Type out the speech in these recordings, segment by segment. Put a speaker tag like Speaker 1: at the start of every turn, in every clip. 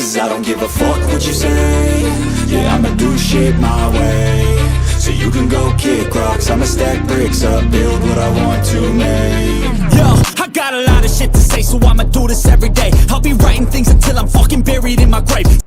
Speaker 1: cause I don't give a fuck what you say. Yeah, I'ma do shit my way. So you can go kick rocks, I'ma stack bricks up, build what I want to make.
Speaker 2: Yo, I got a lot of shit to say, so I'ma do this every day. I'll be writing things until I'm fucking buried in my grave.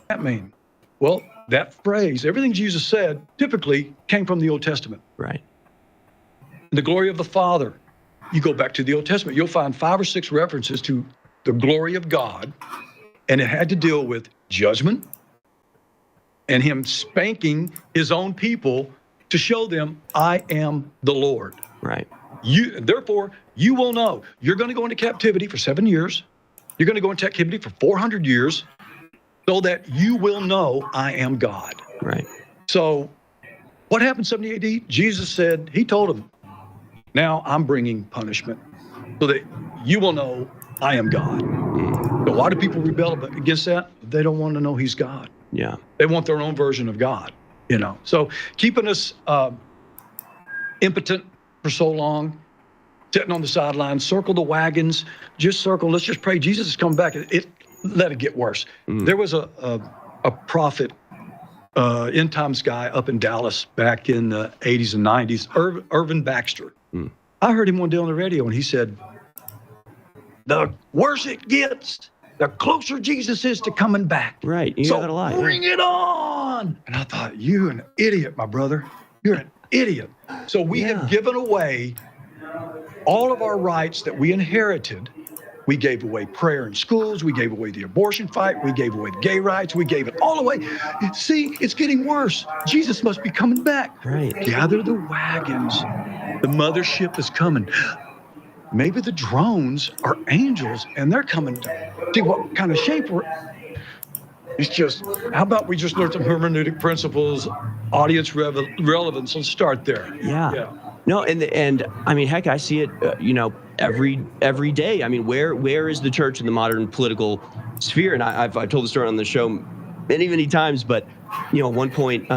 Speaker 3: That mean? Well, that phrase, everything Jesus said, typically came from the Old Testament.
Speaker 4: Right.
Speaker 3: The glory of the Father. You go back to the Old Testament, you'll find 5 or 6 references to the glory of God, and it had to deal with judgment and him spanking his own people to show them, I am the Lord.
Speaker 4: Right.
Speaker 3: Therefore, you will know. You're going to go into captivity for 7 years. You're going to go into captivity for 400 years. So that you will know I am God.
Speaker 4: Right.
Speaker 3: So what happened 70 AD? Jesus said, he told them, now I'm bringing punishment so that you will know I am God. So why do people rebel against that? They don't want to know he's God.
Speaker 4: Yeah.
Speaker 3: They want their own version of God, you know. So keeping us impotent for so long, sitting on the sidelines, circle the wagons, just circle. Let's just pray Jesus is coming back. Let it get worse. There was a prophet, end times guy up in Dallas back in the 80s and 90s, Irvin Baxter. I heard him one day on the radio and he said, the worse it gets, the closer Jesus is to coming back.
Speaker 4: Right. You got it a lot.
Speaker 3: Bring it on. And I thought, you're an idiot, my brother. You're an idiot. So we have given away all of our rights that we inherited. We gave away prayer in schools. We gave away the abortion fight. We gave away the gay rights. We gave it all away. See, it's getting worse. Jesus must be coming back.
Speaker 4: Right.
Speaker 3: Gather the wagons. The mothership is coming. Maybe the drones are angels and they're coming to see what kind of shape we're in. It's just, how about we just learn some hermeneutic principles, audience relevance? Let's start there.
Speaker 4: Yeah. No, and I mean, heck, I see it, every day. I mean, where is the church in the modern political sphere? And I've told the story on the show many times, but at one point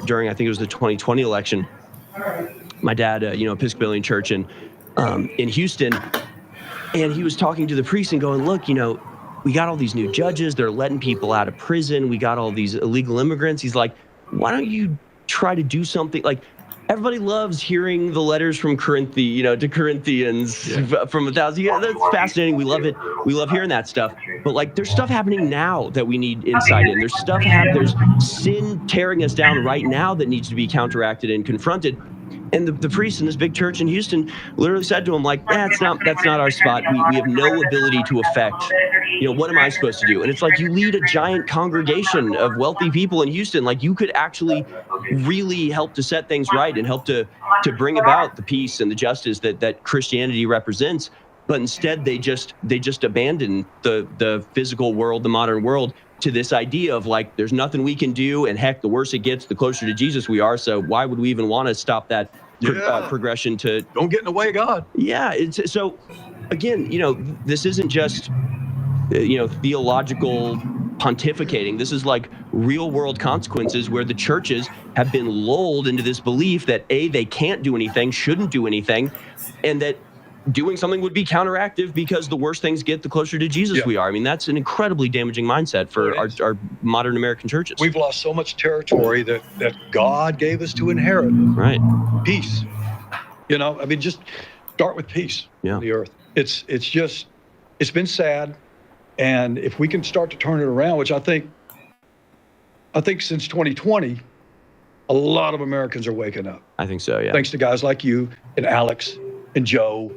Speaker 4: during, I think it was the 2020 election, my dad, Episcopalian church in Houston, and he was talking to the priest and going, look, we got all these new judges. They're letting people out of prison. We got all these illegal immigrants. He's like, why don't you try to do something like everybody loves hearing the letters from to Corinthians from 1,000 years. That's fascinating. We love it. We love hearing that stuff. But like, there's stuff happening now that we need insight in. There's sin tearing us down right now that needs to be counteracted and confronted. And the priest in this big church in Houston literally said to him, like, that's not our spot. We have no ability to affect, what am I supposed to do? And it's like, you lead a giant congregation of wealthy people in Houston. Like, you could actually really help to set things right and help to bring about the peace and the justice that Christianity represents. But instead, they just abandon the physical world, the modern world, to this idea of like, there's nothing we can do, and heck, the worse it gets, the closer to Jesus we are. So why would we even want to stop that progression to?
Speaker 3: Don't get in the way of God.
Speaker 4: Yeah. So again, this isn't just theological pontificating. This is like real world consequences where the churches have been lulled into this belief that they can't do anything, shouldn't do anything, and that doing something would be counteractive because the worse things get, the closer to Jesus we are. I mean, that's an incredibly damaging mindset for our modern American chururs.
Speaker 3: We've lost so much territory that God gave us to inherit.
Speaker 4: Right.
Speaker 3: Peace. Just start with peace on the earth. It's been sad. And if we can start to turn it around, which I think since 2020, a lot of Americans are waking up.
Speaker 4: I think so, yeah.
Speaker 3: Thanks to guys like you and Alex and Joe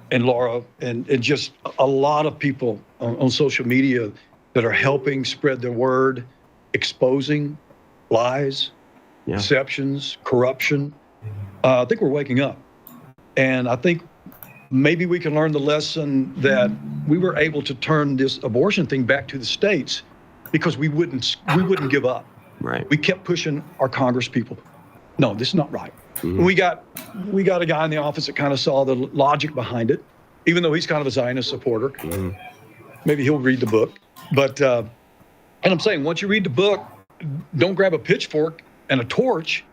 Speaker 3: and Laura and just a lot of people on social media that are helping spread the word, exposing lies, deceptions, corruption. I think we're waking up. And I think maybe we can learn the lesson that we were able to turn this abortion thing back to the states because we wouldn't give up.
Speaker 4: Right.
Speaker 3: We kept pushing our Congress people. No, this is not right. Mm-hmm. We got a guy in the office that kind of saw the logic behind it, even though he's kind of a Zionist supporter. Mm-hmm. Maybe he'll read the book. But and I'm saying, once you read the book, don't grab a pitchfork and a torch.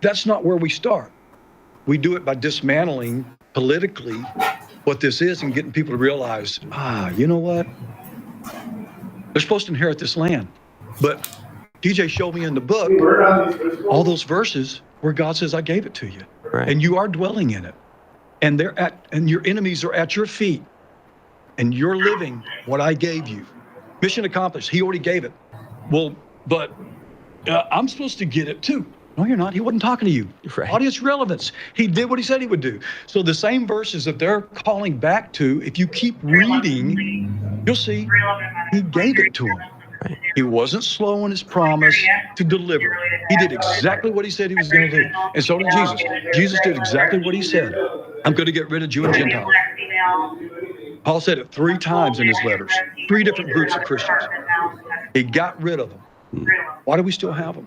Speaker 3: That's not where we start. We do it by dismantling politically what this is and getting people to realize, you know what? They're supposed to inherit this land. But DJ showed me in the book all those verses where God says, I gave it to you.
Speaker 4: Right.
Speaker 3: And you are dwelling in it. And your enemies are at your feet. And you're living what I gave you. Mission accomplished. He already gave it. Well, but I'm supposed to get it too. No, you're not. He wasn't talking to you.
Speaker 4: Right.
Speaker 3: Audience relevance. He did what he said he would do. So the same verses that they're calling back to, if you keep reading, you'll see he gave it to them.
Speaker 4: Right.
Speaker 3: He wasn't slow in his promise to deliver. He did exactly what he said he was going to do. And so did Jesus. Jesus did exactly what he said. I'm going to get rid of Jew and Gentile. Paul said it 3 times in his letters. 3 different groups of Christians. He got rid of them. Why do we still have them?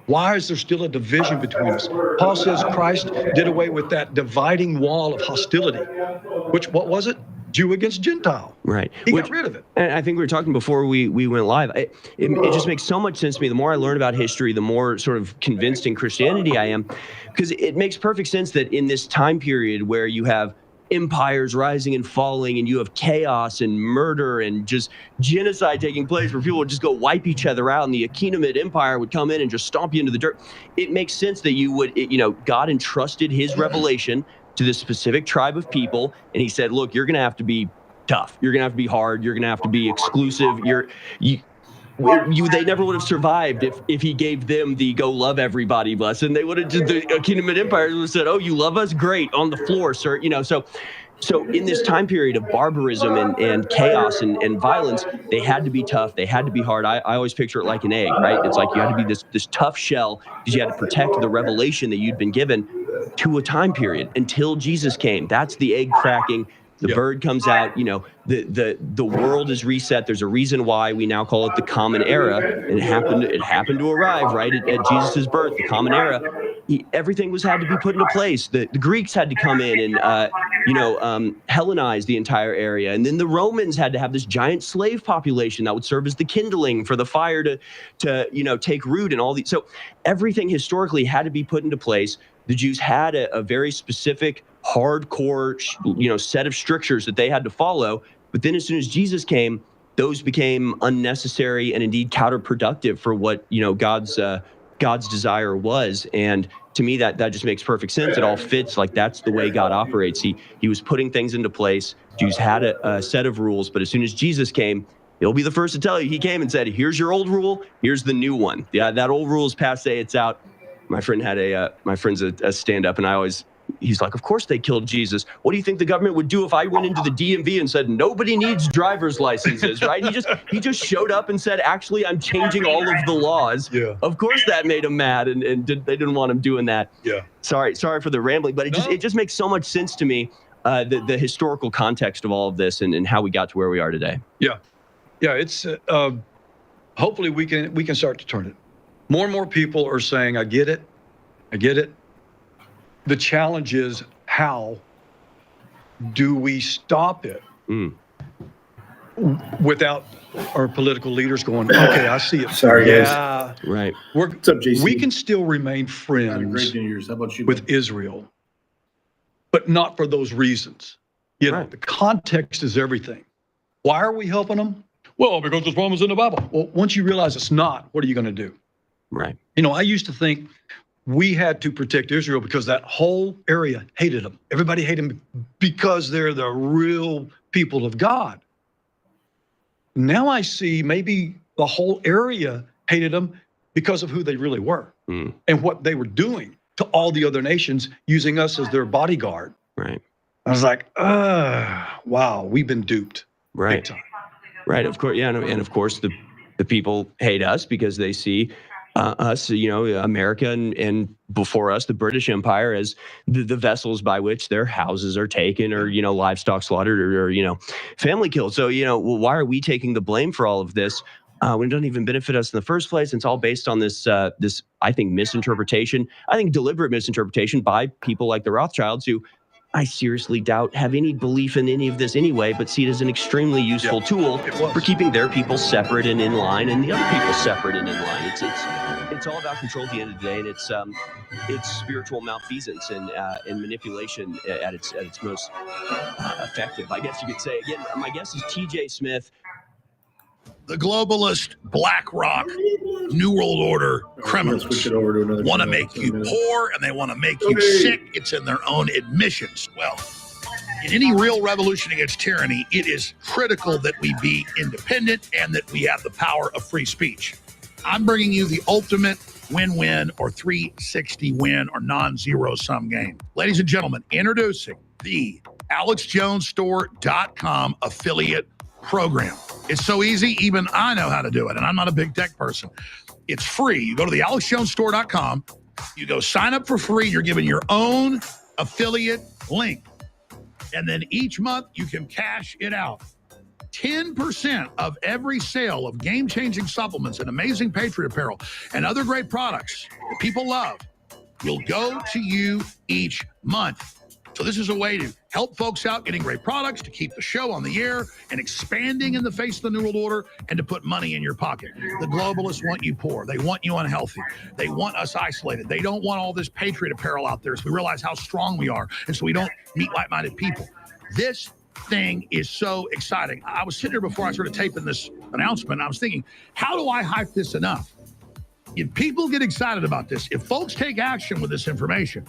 Speaker 3: Why is there still a division between us? Paul says Christ did away with that dividing wall of hostility. What was it? Jew against Gentile.
Speaker 4: Right.
Speaker 3: He got rid of it.
Speaker 4: And I think we were talking before we went live. It just makes so much sense to me. The more I learn about history, the more sort of convinced in Christianity I am. Because it makes perfect sense that in this time period where you have empires rising and falling and you have chaos and murder and just genocide taking place where people would just go wipe each other out and the Achaemenid Empire would come in and just stomp you into the dirt. It makes sense that you would, God entrusted his revelation to this specific tribe of people. And he said, look, you're going to have to be tough. You're going to have to be hard. You're going to have to be exclusive. They never would have survived if he gave them the go love everybody blessing. They would have the Achaemenid Empire would have said, oh, you love us? Great. On the floor, sir. So in this time period of barbarism and chaos and violence, they had to be tough. They had to be hard. I always picture it like an egg, right? It's like you had to be this tough shell because you had to protect the revelation that you'd been given to a time period until Jesus came. That's the egg cracking. The bird comes out, the world is reset. There's a reason why we now call it the Common Era. And it happened to arrive right at Jesus' birth, the Common Era. Everything had to be put into place. The Greeks had to come in and, Hellenize the entire area. And then the Romans had to have this giant slave population that would serve as the kindling for the fire to take root and all these. So everything historically had to be put into place. The Jews had a very specific, hardcore, set of strictures that they had to follow. But then as soon as Jesus came, those became unnecessary and indeed counterproductive for what, God's God's desire was. And to me, that just makes perfect sense. It all fits. Like, that's the way God operates. He was putting things into place. Jews had a set of rules, but as soon as Jesus came, he'll be the first to tell you. He came and said, here's your old rule, here's the new one. Yeah, that old rule is passé, it's out. My friend had my friend's a stand-up, and he's like, of course they killed Jesus. What do you think the government would do if I went into the DMV and said, nobody needs driver's licenses, right? He just showed up and said, actually, I'm changing all of the laws.
Speaker 3: Yeah.
Speaker 4: Of course that made him mad, and they didn't want him doing that.
Speaker 3: Yeah.
Speaker 4: Sorry for the rambling, but it just makes so much sense to me, the historical context of all of this and how we got to where we are today.
Speaker 3: Yeah. Yeah, it's hopefully we can start to turn it. More and more people are saying, I get it. The challenge is, how do we stop it without our political leaders going, okay, I see it.
Speaker 5: Sorry, guys.
Speaker 3: Yeah,
Speaker 4: Right.
Speaker 5: What's up, JC?
Speaker 3: we can still remain
Speaker 5: Had a
Speaker 3: friends
Speaker 5: great New Year's. How about you?
Speaker 3: with Israel, but not for those reasons. You know,
Speaker 4: Right.
Speaker 3: the context is everything. Why are we helping them? Well, because this promise in the Bible. Well, once you realize it's not, what are you going to do?
Speaker 4: Right.
Speaker 3: You know, I used to think we had to protect Israel because that whole area hated them. Everybody hated them because they're the real people of God. Now I see maybe the whole area hated them because of who they really were and what they were doing to all the other nations, using us as their bodyguard.
Speaker 4: Right.
Speaker 3: I was like, wow, we've been duped.
Speaker 4: Right.
Speaker 3: Big time.
Speaker 4: Right. Of course. Yeah. And of course, the people hate us because they see us, America and before us, the British Empire, as the vessels by which their houses are taken or, livestock slaughtered or family killed. So, why are we taking the blame for all of this when it doesn't even benefit us in the first place? It's all based on this, I think, misinterpretation. I think deliberate misinterpretation by people like the Rothschilds, who I seriously doubt have any belief in any of this anyway, but see it as an extremely useful tool for keeping their people separate and in line, and the other people separate and in line. It's all about control at the end of the day, and it's spiritual malfeasance and manipulation at its most effective, I guess you could say. Again, my guess is T.J. Smith.
Speaker 6: The globalist, BlackRock, New World Order criminals
Speaker 5: Switch it over to another
Speaker 6: want to
Speaker 5: channel.
Speaker 6: make you poor and they want to make you sick. It's in their own admissions. Well, in any real revolution against tyranny, it is critical that we be independent and that we have the power of free speech. I'm bringing you the ultimate win-win or 360 win or non-zero sum game. Ladies and gentlemen, introducing the AlexJonesStore.com affiliate program. It's so easy, even I know how to do it, and I'm not a big tech person. It's free. You go to the AlexJonesStore.com, you go sign up for free, you're given your own affiliate link, and then each month you can cash it out. 10% of every sale of game-changing supplements and amazing Patriot apparel and other great products that people love will go to you each month. So this is a way to help folks out getting great products, to keep the show on the air and expanding in the face of the New World Order, and to put money in your pocket. The globalists want you poor. They want you unhealthy. They want us isolated. They don't want all this Patriot apparel out there so we realize how strong we are and so we don't meet like-minded people. This thing is so exciting. I was sitting here before I started taping this announcement, and I was thinking, how do I hype this enough? If people get excited about this, if folks take action with this information,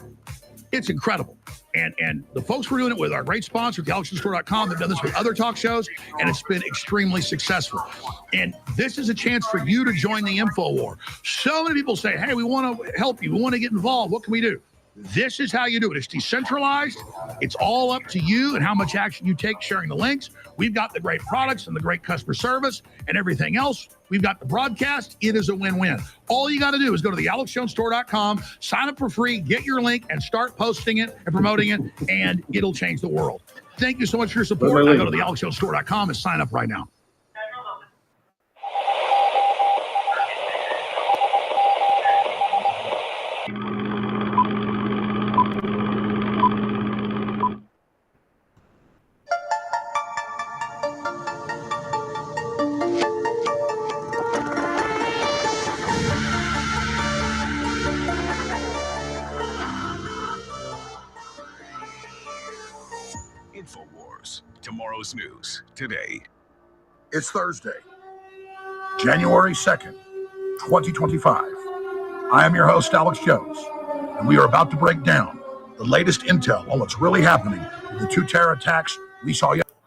Speaker 6: it's incredible. And the folks we're doing it with, our great sponsor, thealexjonesstore.com, they've done this with other talk shows, and it's been extremely successful. And this is a chance for you to join the info war. So many people say, hey, we want to help you. We want to get involved. What can we do? This is how you do it. It's decentralized. It's all up to you and how much action you take sharing the links. We've got the great products and the great customer service and everything else. We've got the broadcast. It is a win-win. All you got to do is go to the AlexJonesStore.com, sign up for free, get your link, and start posting it and promoting it, and it'll change the world. Thank you so much for your support. Now go to the AlexJonesStore.com and sign up right now.
Speaker 7: InfoWars. Tomorrow's news today.
Speaker 6: It's Thursday, January 2nd, 2025. I am your host, Alex Jones, and we are about to break down the latest intel on what's really happening with the 2 terror attacks we saw yesterday.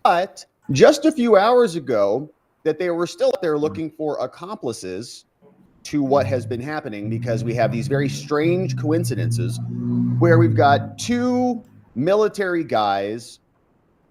Speaker 8: But just a few hours ago, that they were still out there looking for accomplices to what has been happening, because we have these very strange coincidences where we've got 2 military guys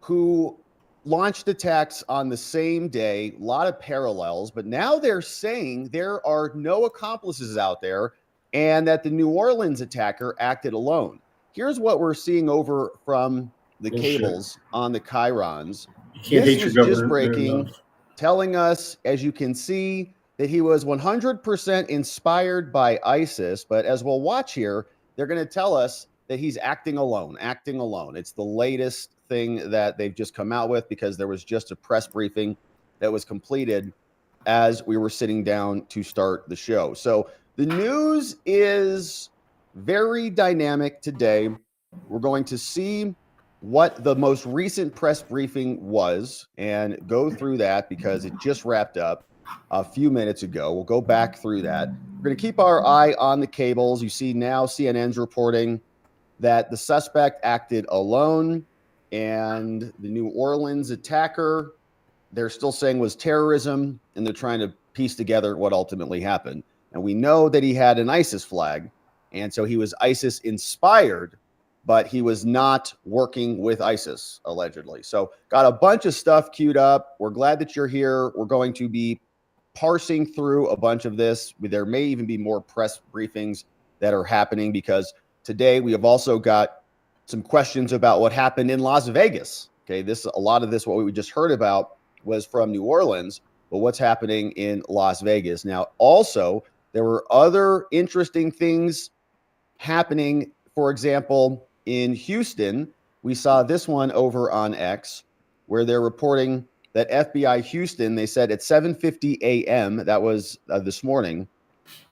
Speaker 8: who launched attacks on the same day, a lot of parallels, but now they're saying there are no accomplices out there and that the New Orleans attacker acted alone. Here's what we're seeing over from the cables on the Chyrons. This is just breaking, telling us, as you can see, that he was 100% inspired by ISIS, but as we'll watch here, they're going to tell us that he's acting alone. It's the latest thing that they've just come out with, because there was just a press briefing that was completed as we were sitting down to start the show. So the news is very dynamic today. We're going to see what the most recent press briefing was and go through that, because it just wrapped up a few minutes ago. We'll go back through that. We're going to keep our eye on the cables. You see now CNN's reporting that the suspect acted alone, and the New Orleans attacker, they're still saying, was terrorism, and they're trying to piece together what ultimately happened. And we know that he had an ISIS flag, and so he was ISIS inspired, but he was not working with ISIS, allegedly. So got a bunch of stuff queued up. We're glad that you're here. We're going to be parsing through a bunch of this. There may even be more press briefings that are happening, because today we have also got some questions about what happened in Las Vegas. Okay, a lot of this, what we just heard about, was from New Orleans, but what's happening in Las Vegas. Now, also, there were other interesting things happening. For example, in Houston, we saw this one over on X, where they're reporting that FBI Houston, they said at 7:50 a.m., that was this morning,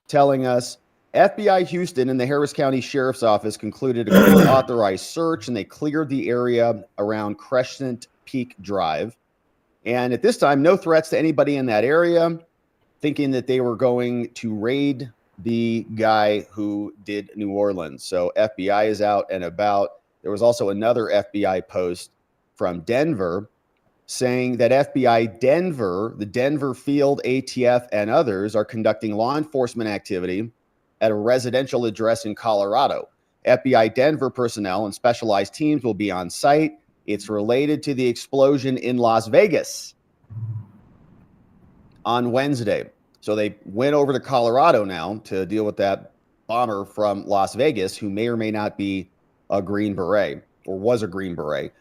Speaker 8: telling us FBI Houston and the Harris County Sheriff's Office concluded a court-authorized search, and they cleared the area around Crescent Peak Drive. And at this time, no threats to anybody in that area, thinking that they were going to raid the guy who did New Orleans. So FBI is out and about. There was also another FBI post from Denver saying that FBI Denver, the Denver Field ATF, and others are conducting law enforcement activity at a residential address in Colorado. FBI Denver personnel and specialized teams will be on site. It's related to the explosion in Las Vegas on Wednesday. So they went over to Colorado now to deal with that bomber from Las Vegas, who may or may not be a Green Beret, or was a Green Beret.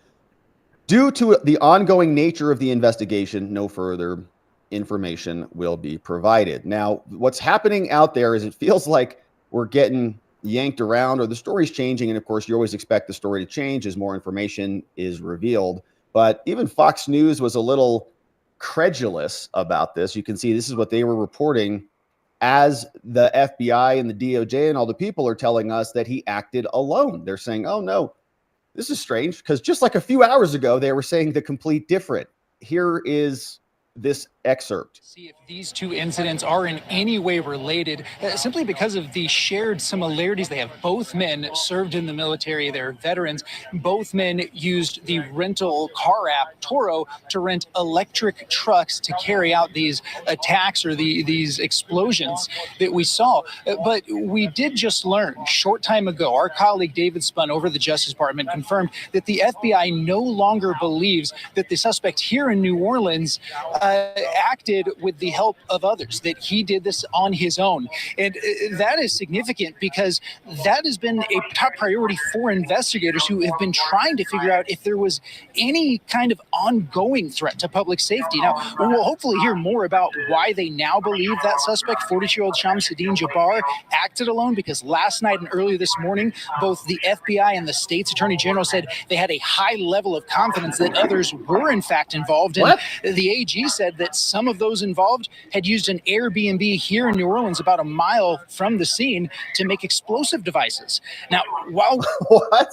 Speaker 8: Due to the ongoing nature of the investigation, no further information will be provided. Now, what's happening out there is it feels like we're getting yanked around, or the story's changing. And of course, you always expect the story to change as more information is revealed. But even Fox News was a little credulous about this. You can see this is what they were reporting, as the FBI and the DOJ and all the people are telling us that he acted alone. They're saying, oh no, this is strange, because just like a few hours ago, they were saying the complete different. Here is this excerpt.
Speaker 9: See if these 2 incidents are in any way related, simply because of the shared similarities they have. Both men served in the military. They're veterans. Both men used the rental car app Toro to rent electric trucks to carry out these attacks, or these explosions that we saw. But we did just learn short time ago, our colleague David Spun over the Justice Department confirmed that the FBI no longer believes that the suspect here in New Orleans acted with the help of others, that he did this on his own. And that is significant, because that has been a top priority for investigators who have been trying to figure out if there was any kind of ongoing threat to public safety. Now, we'll hopefully hear more about why they now believe that suspect, 42-year-old Shamsuddin Jabbar, acted alone, because last night and earlier this morning, both the FBI and the state's attorney general said they had a high level of confidence that others were in fact involved. And the AG said that some of those involved had used an Airbnb here in New Orleans, about a mile from the scene, to make explosive devices. Now, while
Speaker 8: what?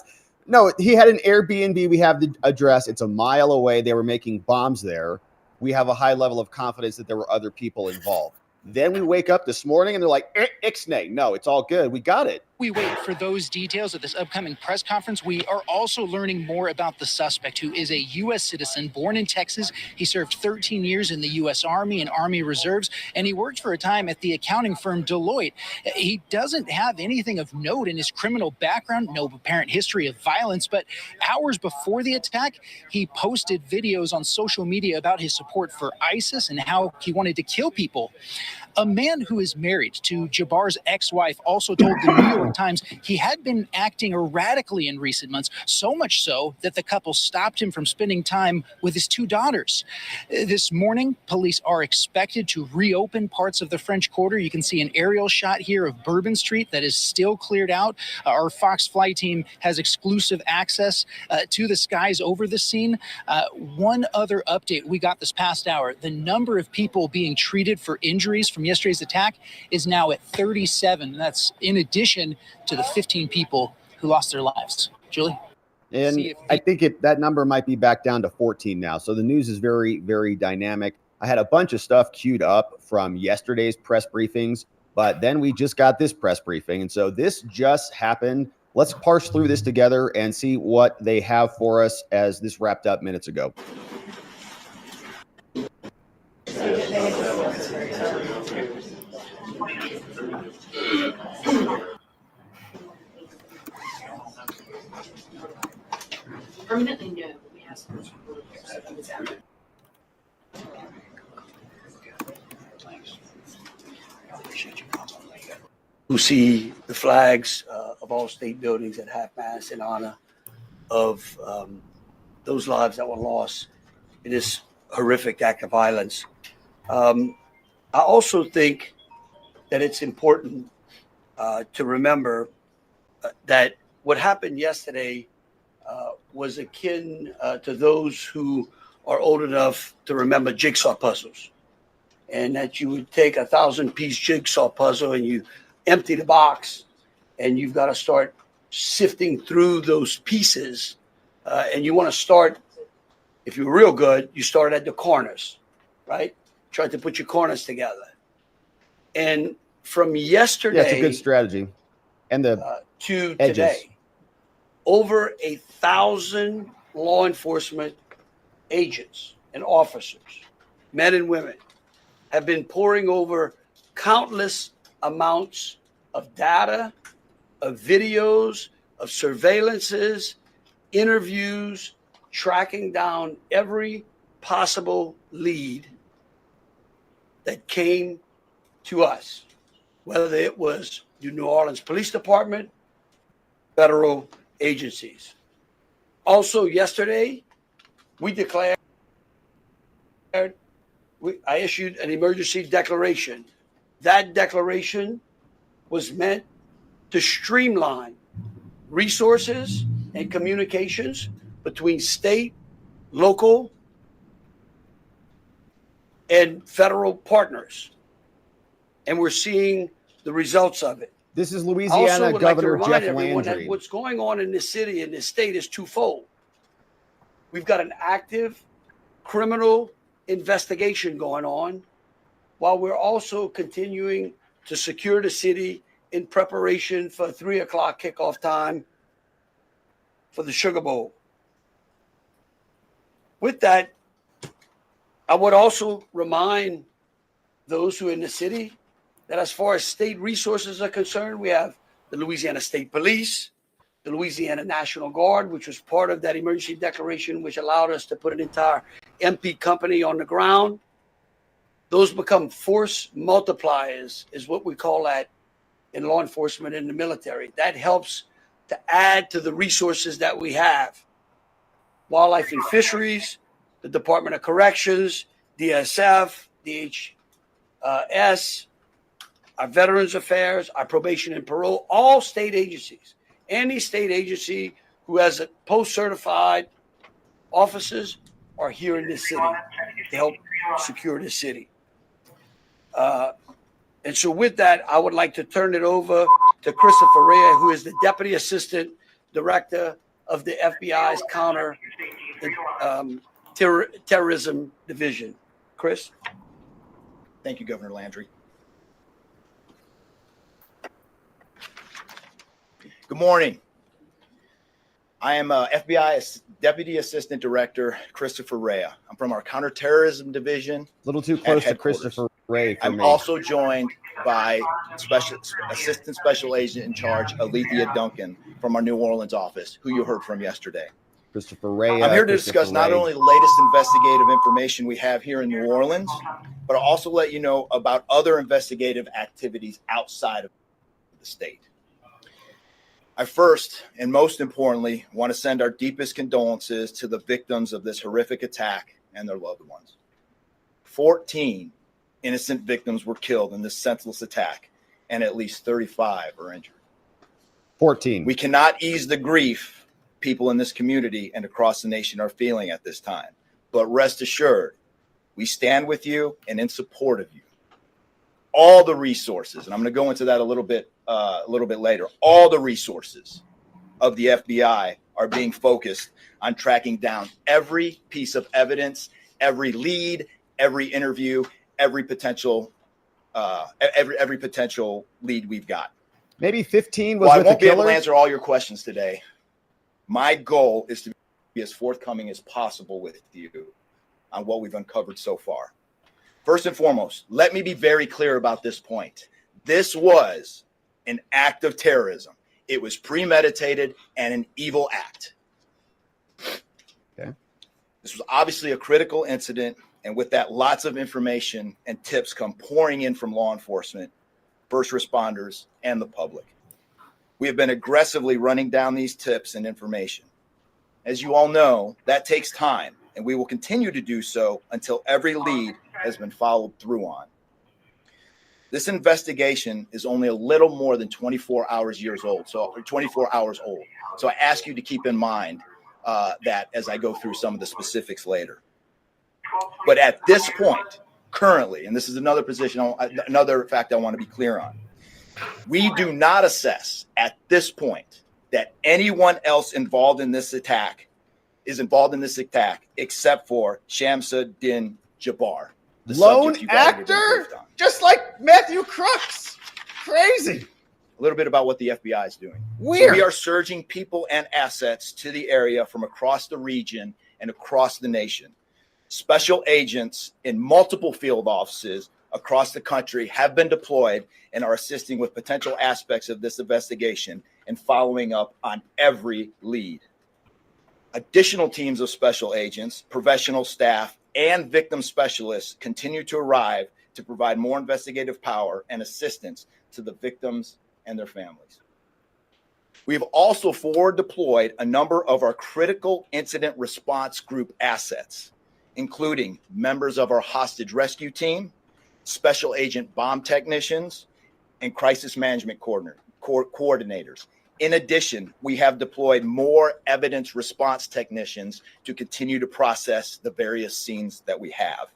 Speaker 8: No, he had an Airbnb. We have the address. It's a mile away. They were making bombs there. We have a high level of confidence that there were other people involved. Then we wake up this morning and they're like, ixnay. No, it's all good. We got it.
Speaker 9: We wait for those details at this upcoming press conference. We are also learning more about the suspect, who is a U.S. citizen born in Texas. He served 13 years in the U.S. Army and Army Reserves, and he worked for a time at the accounting firm Deloitte. He doesn't have anything of note in his criminal background, no apparent history of violence, but hours before the attack, he posted videos on social media about his support for ISIS and how he wanted to kill people. A man who is married to Jabbar's ex-wife also told the New York Times he had been acting erratically in recent months, so much so that the couple stopped him from spending time with his two daughters. This morning, police are expected to reopen parts of the French Quarter. You can see an aerial shot here of Bourbon Street that is still cleared out. Our Fox Flight team has exclusive access to the skies over the scene. One other update we got this past hour, the number of people being treated for injuries from yesterday's attack is now at 37. That's in addition to the 15 people who lost their lives. Julie?
Speaker 8: And I think that number might be back down to 14 now. So the news is very, very dynamic. I had a bunch of stuff queued up from yesterday's press briefings, but then we just got this press briefing. And so this just happened. Let's parse through this together and see what they have for us as this wrapped up minutes ago.
Speaker 10: Permanently no. We have
Speaker 11: who see the flags of all state buildings at half-mast in honor of those lives that were lost in this horrific act of violence. I also think that it's important to remember that what happened yesterday was akin to those who are old enough to remember jigsaw puzzles, and that you would take 1,000-piece jigsaw puzzle and you empty the box and you've got to start sifting through those pieces. And you want to start, if you're real good, you start at the corners, right? Try to put your corners together. And from yesterday,
Speaker 8: yeah, it's a good strategy. And the
Speaker 11: to
Speaker 8: edges.
Speaker 11: Today, over 1,000 law enforcement agents and officers, men and women, have been poring over countless amounts of data, of videos, of surveillances, interviews, tracking down every possible lead that came to us, whether it was the New Orleans Police Department, federal agencies. Also, yesterday, we declared, I issued an emergency declaration. That declaration was meant to streamline resources and communications between state, local, and federal partners. And we're seeing the results of it.
Speaker 8: This is Louisiana Governor Jeff Landry.
Speaker 11: What's going on in this city, in this state, is twofold. We've got an active criminal investigation going on, while we're also continuing to secure the city in preparation for 3 o'clock kickoff time for the Sugar Bowl. With that, I would also remind those who are in the city that as far as state resources are concerned, we have the Louisiana State Police, the Louisiana National Guard, which was part of that emergency declaration, which allowed us to put an entire MP company on the ground. Those become force multipliers, is what we call that in law enforcement and the military. That helps to add to the resources that we have. Wildlife and Fisheries, the Department of Corrections, DSF, DHS, our Veterans Affairs, our Probation and Parole, all state agencies. Any state agency who has a post-certified officers are here in this city to help secure the city. And so with that, I would like to turn it over to Christopher Rea, who is the Deputy Assistant Director of the FBI's Counter Terrorism Division. Chris?
Speaker 12: Thank you, Governor Landry. Good morning. I am FBI Deputy Assistant Director Christopher Rea. I'm from our Counterterrorism Division.
Speaker 8: A little too close to Christopher Rea for me.
Speaker 12: I'm also joined by Assistant Special Agent in Charge Alethea Duncan from our New Orleans office, who you heard from yesterday.
Speaker 8: Christopher Rea.
Speaker 12: I'm here to discuss not only the latest investigative information we have here in New Orleans, but I'll also let you know about other investigative activities outside of the state. I first, and most importantly, want to send our deepest condolences to the victims of this horrific attack and their loved ones. 14 innocent victims were killed in this senseless attack, and at least 35 are injured.
Speaker 8: 14.
Speaker 12: We cannot ease the grief people in this community and across the nation are feeling at this time, but rest assured, we stand with you and in support of you. All the resources, and I'm going to go into that a little bit later. All the resources of the FBI are being focused on tracking down every piece of evidence, every lead, every interview, every potential lead we've got.
Speaker 8: Maybe 15 was
Speaker 12: While
Speaker 8: with
Speaker 12: I won't
Speaker 8: the
Speaker 12: be able to
Speaker 8: killers?
Speaker 12: answer all your questions today, my goal is to be as forthcoming as possible with you on what we've uncovered so far. First and foremost, let me be very clear about this point. This was an act of terrorism. It was premeditated and an evil act.
Speaker 8: Okay.
Speaker 12: This was obviously a critical incident, and with that, lots of information and tips come pouring in from law enforcement, first responders, and the public. We have been aggressively running down these tips and information. As you all know, that takes time, and we will continue to do so until every lead has been followed through on. This investigation is only a little more than 24 hours old. So I ask you to keep in mind that as I go through some of the specifics later. But at this point, currently, and this is another fact I want to be clear on, we do not assess at this point that anyone else involved in this attack except for Shamsuddin Jabbar. the
Speaker 8: Lone
Speaker 12: subject you've already been
Speaker 8: actor?
Speaker 12: briefed on.
Speaker 8: Just like Matthew Crooks. Crazy.
Speaker 12: A little bit about what the FBI is doing.
Speaker 8: Weird.
Speaker 12: So we are surging people and assets to the area from across the region and across the nation. Special agents in multiple field offices across the country have been deployed and are assisting with potential aspects of this investigation and following up on every lead. Additional teams of special agents, professional staff, and victim specialists continue to arrive to provide more investigative power and assistance to the victims and their families. We've also forward deployed a number of our critical incident response group assets, including members of our hostage rescue team, special agent bomb technicians, and crisis management coordinators. In addition, we have deployed more evidence response technicians to continue to process the various scenes that we have.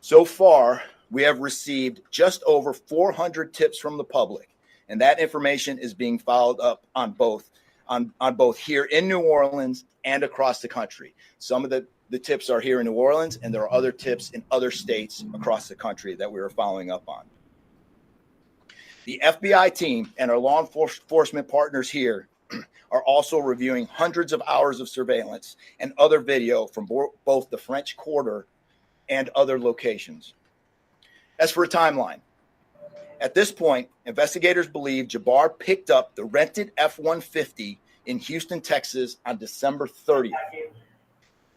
Speaker 12: So far, we have received just over 400 tips from the public, and that information is being followed up on both here in New Orleans and across the country. Some of the tips are here in New Orleans, and there are other tips in other states across the country that we are following up on. The FBI team and our law enforcement partners here are also reviewing hundreds of hours of surveillance and other video from both the French Quarter and other locations. As for a timeline, at this point, investigators believe Jabbar picked up the rented F-150 in Houston, Texas on December 30th.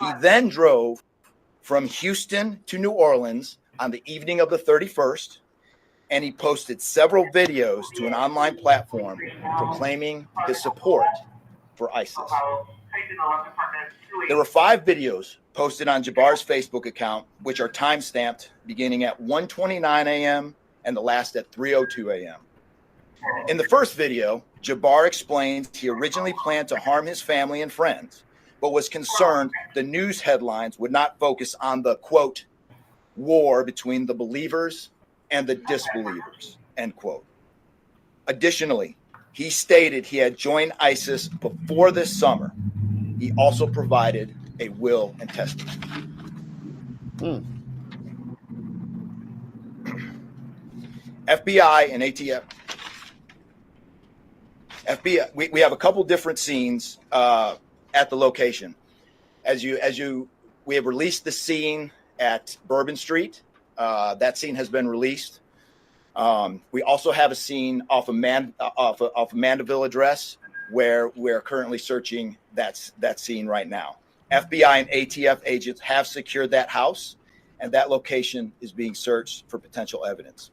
Speaker 12: He then drove from Houston to New Orleans on the evening of the 31st, and he posted several videos to an online platform proclaiming his support for ISIS. There were 5 videos posted on Jabbar's Facebook account, which are time-stamped beginning at 1:29 a.m. and the last at 3:02 a.m. In the first video, Jabbar explains he originally planned to harm his family and friends, but was concerned the news headlines would not focus on the, quote, war between the believers and the disbelievers, end quote. Additionally, he stated he had joined ISIS before this summer. He also provided a will and testament. FBI and ATF. FBI, we have a couple different scenes at the location. We have released the scene at Bourbon Street. That scene has been released. We also have a scene off of Mandeville Address where we're currently searching that scene right now. FBI and ATF agents have secured that house, and that location is being searched for potential evidence.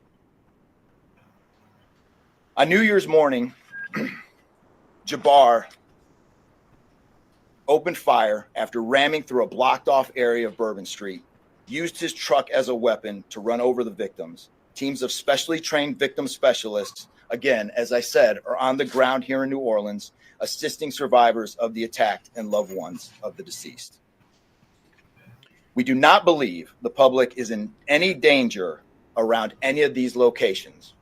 Speaker 12: On New Year's morning, Jabbar opened fire after ramming through a blocked off area of Bourbon Street, used his truck as a weapon to run over the victims. Teams of specially trained victim specialists, again, as I said, are on the ground here in New Orleans, assisting survivors of the attack and loved ones of the deceased. We do not believe the public is in any danger around any of these locations.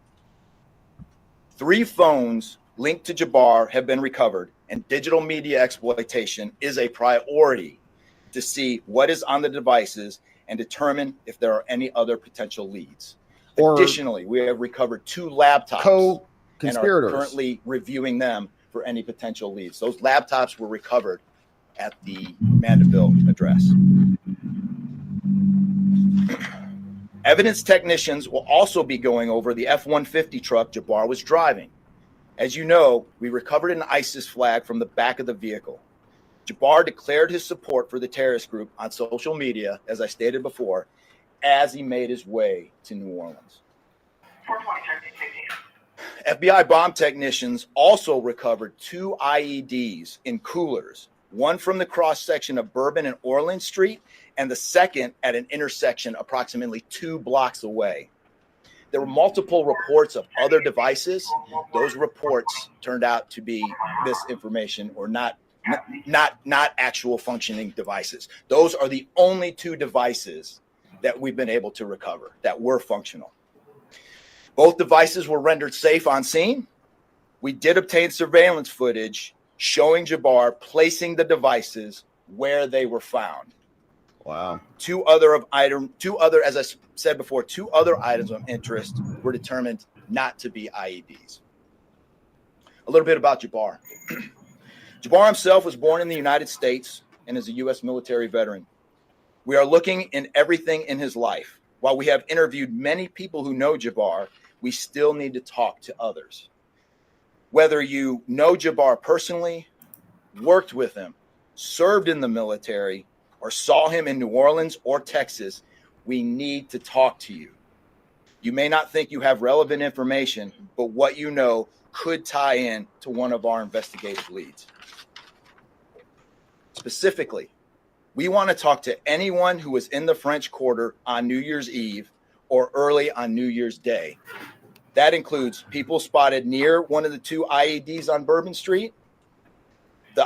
Speaker 12: 3 phones linked to Jabbar have been recovered, and digital media exploitation is a priority to see what is on the devices and determine if there are any other potential leads. Additionally, we have recovered 2 laptops and are currently reviewing them for any potential leads. Those laptops were recovered at the Mandeville address. Evidence technicians will also be going over the F-150 truck Jabbar was driving. As you know, we recovered an ISIS flag from the back of the vehicle. Jabbar declared his support for the terrorist group on social media, as I stated before, as he made his way to New Orleans. FBI bomb technicians also recovered 2 IEDs in coolers, one from the cross section of Bourbon and Orleans Street, and the second at an intersection approximately 2 blocks away. There were multiple reports of other devices. Those reports turned out to be misinformation or not actual functioning devices. Those are the only 2 devices that we've been able to recover that were functional. Both devices were rendered safe on scene. We did obtain surveillance footage showing Jabbar placing the devices where they were found.
Speaker 8: Wow.
Speaker 12: 2 other, as I said before, 2 other items of interest were determined not to be IEDs. A little bit about Jabbar. Jabbar himself was born in the United States and is a U.S. military veteran. We are looking in everything in his life. While we have interviewed many people who know Jabbar, we still need to talk to others. Whether you know Jabbar personally, worked with him, served in the military, or saw him in New Orleans or Texas, we need to talk to you. You may not think you have relevant information, but what you know could tie in to one of our investigative leads. Specifically, we want to talk to anyone who was in the French Quarter on New Year's Eve or early on New Year's Day. That includes people spotted near one of the 2 IEDs on Bourbon Street. The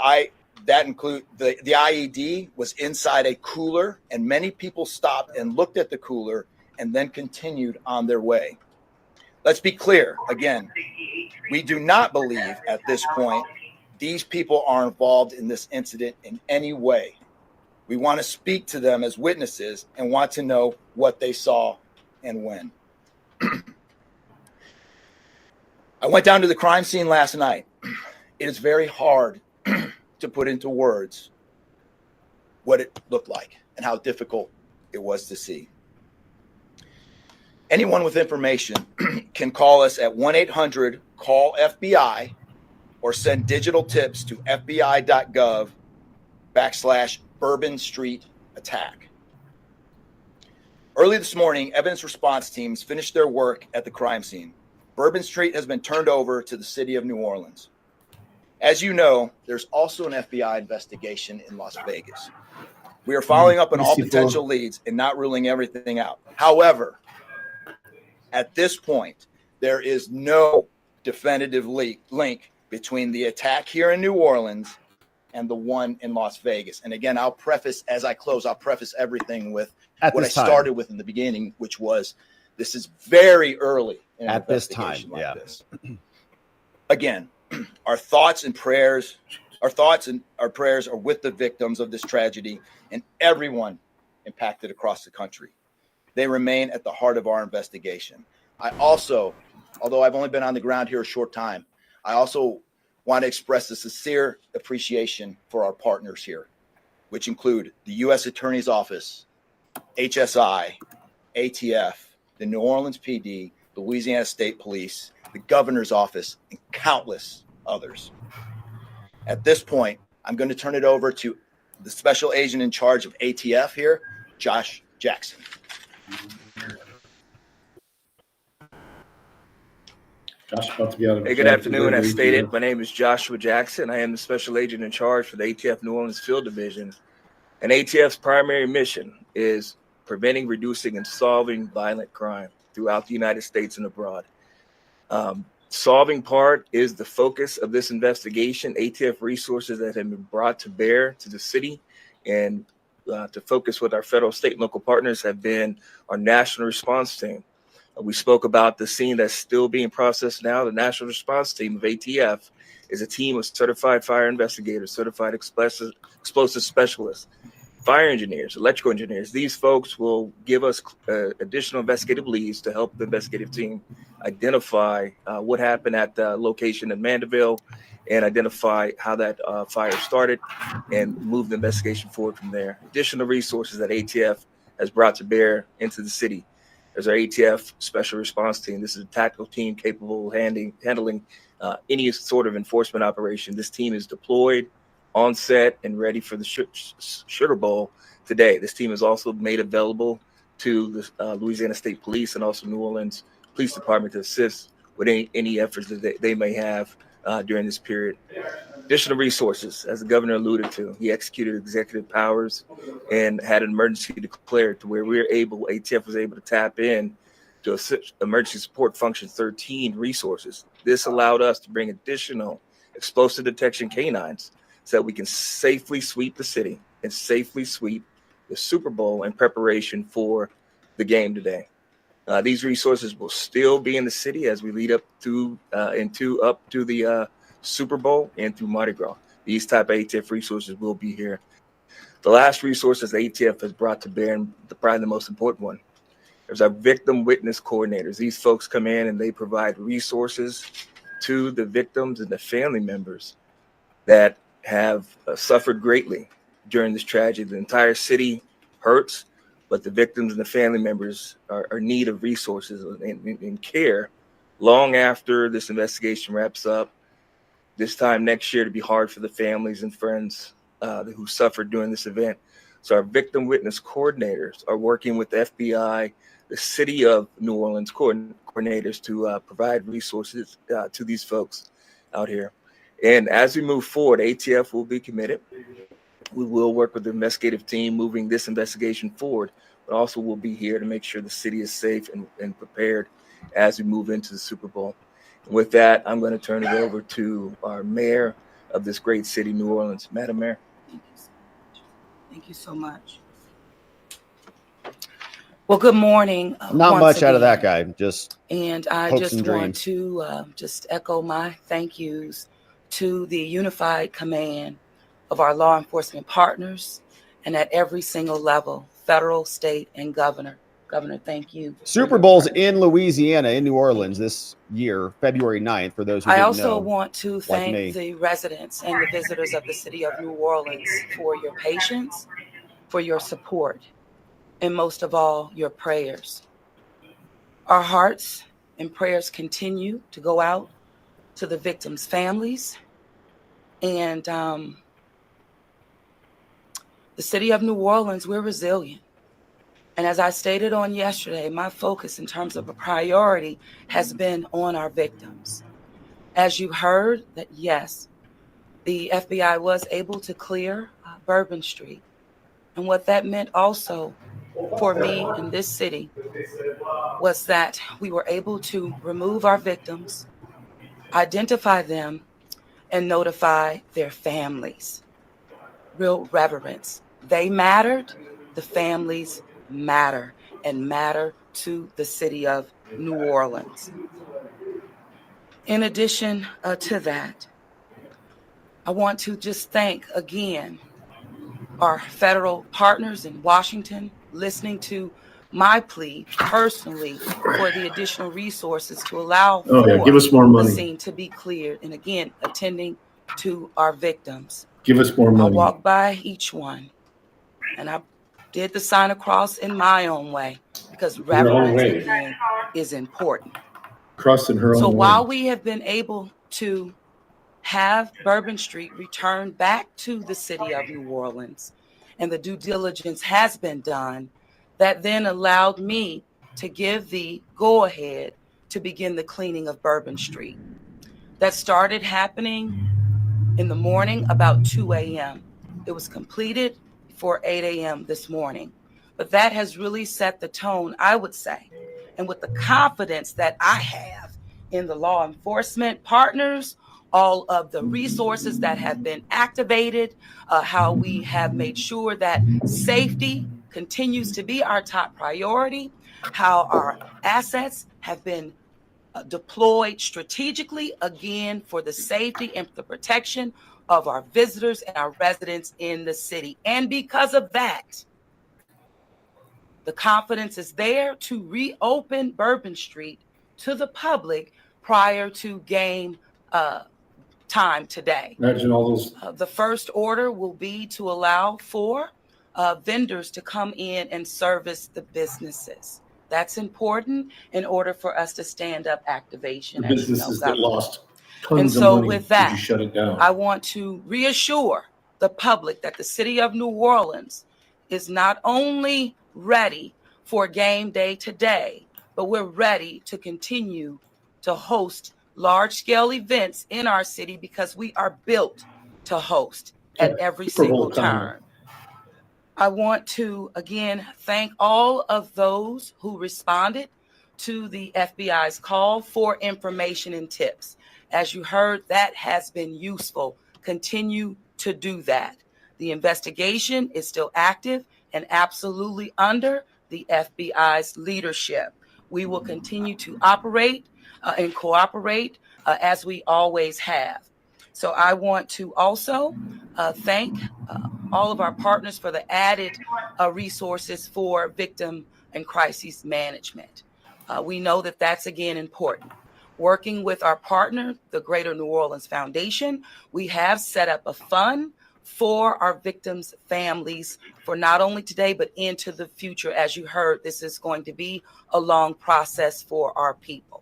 Speaker 12: IED was inside a cooler, and many people stopped and looked at the cooler and then continued on their way. Let's be clear. Again, we do not believe at this point these people are involved in this incident in any way. We want to speak to them as witnesses and want to know what they saw and when. I went down to the crime scene last night. It is very hard to put into words what it looked like and how difficult it was to see. Anyone with information can call us at 1-800-CALL-FBI or send digital tips to fbi.gov/Bourbon Street attack. Early this morning, evidence response teams finished their work at the crime scene. Bourbon Street has been turned over to the city of New Orleans. As you know, there's also an FBI investigation in Las Vegas. We are following up on all potential leads and not ruling everything out. However, at this point, there is no definitive link between the attack here in New Orleans and the one in Las Vegas. And again, I'll preface everything with what I started with in the beginning, which was this is very early in an investigation like this. Again, our thoughts and prayers are with the victims of this tragedy and everyone impacted across the country. They remain at the heart of our investigation. I also, although I've only been on the ground here a short time, I also want to express a sincere appreciation for our partners here, which include the U.S. Attorney's Office, HSI, ATF, the New Orleans PD, the Louisiana State Police, the Governor's Office, and countless others. At this point, I'm going to turn it over to the special agent in charge of ATF here, Josh Jackson.
Speaker 5: Hey,
Speaker 13: good afternoon. As stated, my name is Joshua Jackson. I am the special agent in charge for the ATF New Orleans Field Division. And ATF's primary mission is preventing, reducing, and solving violent crime throughout the United States and abroad. Solving part is the focus of this investigation. ATF resources that have been brought to bear to the city and to focus with our federal, state, and local partners have been our national response team. We spoke about the scene that's still being processed now. The national response team of ATF is a team of certified fire investigators, certified explosive specialists, fire engineers, electrical engineers. These folks will give us additional investigative leads to help the investigative team identify what happened at the location in Mandeville and identify how that fire started and move the investigation forward from there. Additional resources that ATF has brought to bear into the city. There's our ATF special response team. This is a tactical team capable of handling any sort of enforcement operation. This team is deployed, on set, and ready for the Sugar Bowl today. This team is also made available to the Louisiana State Police and also New Orleans Police Department to assist with any efforts that they may have during this period. Additional resources, as the governor alluded to, he executed executive powers and had an emergency declared to where ATF was able to tap in to Emergency Support Function 13 resources. This allowed us to bring additional explosive detection canines so that we can safely sweep the city and safely sweep the Super Bowl in preparation for the game today. These resources will still be in the city as we lead up to the Super Bowl and through Mardi Gras. These type of ATF resources will be here. The last resources ATF has brought to bear, and probably the most important one, is our victim witness coordinators. These folks come in and they provide resources to the victims and the family members that have suffered greatly during this tragedy. The entire city hurts, but the victims and the family members are in need of resources and care long after this investigation wraps up. This time next year to be hard for the families and friends who suffered during this event. So our victim witness coordinators are working with the FBI, the city of New Orleans coordinators to provide resources to these folks out here. And as we move forward, ATF will be committed. We will work with the investigative team moving this investigation forward, but also we'll be here to make sure the city is safe and prepared as we move into the Super Bowl. With that, I'm going to turn it over to our mayor of this great city, New Orleans. Madam Mayor.
Speaker 10: Thank you so much. Well, good morning.
Speaker 8: Not much out of that guy. Just
Speaker 10: and I
Speaker 8: hopes
Speaker 10: just
Speaker 8: and
Speaker 10: want
Speaker 8: dreams.
Speaker 10: to just echo my thank yous to the unified command of our law enforcement partners and at every single level, federal, state, and governor. Governor, thank you.
Speaker 8: Super Bowl's in Louisiana, in New Orleans this year, February 9th, for those who
Speaker 10: I
Speaker 8: didn't
Speaker 10: also
Speaker 8: know,
Speaker 10: want to
Speaker 8: like
Speaker 10: thank
Speaker 8: me.
Speaker 10: the residents and the visitors of the city of New Orleans for your patience, for your support, and most of all, your prayers. Our hearts and prayers continue to go out to the victims' families. And the city of New Orleans, we're resilient. And as I stated on yesterday, my focus in terms of a priority has been on our victims. As you heard, that yes, the FBI was able to clear Bourbon Street. And what that meant also for me in this city was that we were able to remove our victims, identify them, and notify their families. Real reverence. They mattered, the families matter, and matter to the city of New Orleans. In addition to that, I want to just thank again our federal partners in Washington, listening to my plea personally for the additional resources to allow
Speaker 5: Oh, yeah.
Speaker 10: for
Speaker 5: Give us more
Speaker 10: the
Speaker 5: money.
Speaker 10: scene to be cleared. And again, attending to our victims.
Speaker 5: Give us more
Speaker 10: I
Speaker 5: money.
Speaker 10: walked by each one and I did the sign of cross in my own way because
Speaker 5: Your own
Speaker 10: reverence
Speaker 5: way.
Speaker 10: again is important.
Speaker 5: Cross in her
Speaker 10: So
Speaker 5: own
Speaker 10: while
Speaker 5: way.
Speaker 10: we have been able to have Bourbon Street return back to the city of New Orleans, and the due diligence has been done, that then allowed me to give the go-ahead to begin the cleaning of Bourbon Street. That started happening in the morning about 2 a.m. It was completed before 8 a.m. this morning. But that has really set the tone, I would say, and with the confidence that I have in the law enforcement partners, all of the resources that have been activated, how we have made sure that safety continues to be our top priority, how our assets have been deployed strategically, again, for the safety and the protection of our visitors and our residents in the city. And because of that, the confidence is there to reopen Bourbon Street to the public prior to game time today.
Speaker 5: Imagine all those.
Speaker 10: The first order will be to allow for vendors to come in and service the businesses. That's important in order for us to stand up activation.
Speaker 5: The businesses that lost tons
Speaker 10: and
Speaker 5: of
Speaker 10: so
Speaker 5: money.
Speaker 10: with that,
Speaker 5: Did you shut it down?
Speaker 10: I want to reassure the public that the city of New Orleans is not only ready for game day today, but we're ready to continue to host large-scale events in our city because we are built to host at every single turn. I want to, again, thank all of those who responded to the FBI's call for information and tips. As you heard, that has been useful. Continue to do that. The investigation is still active and absolutely under the FBI's leadership. We will continue to operate and cooperate as we always have. So I want to also thank all of our partners for the added resources for victim and crisis management. We know that that's, again, important. Working with our partner, the Greater New Orleans Foundation, we have set up a fund for our victims' families for not only today, but into the future. As you heard, this is going to be a long process for our people.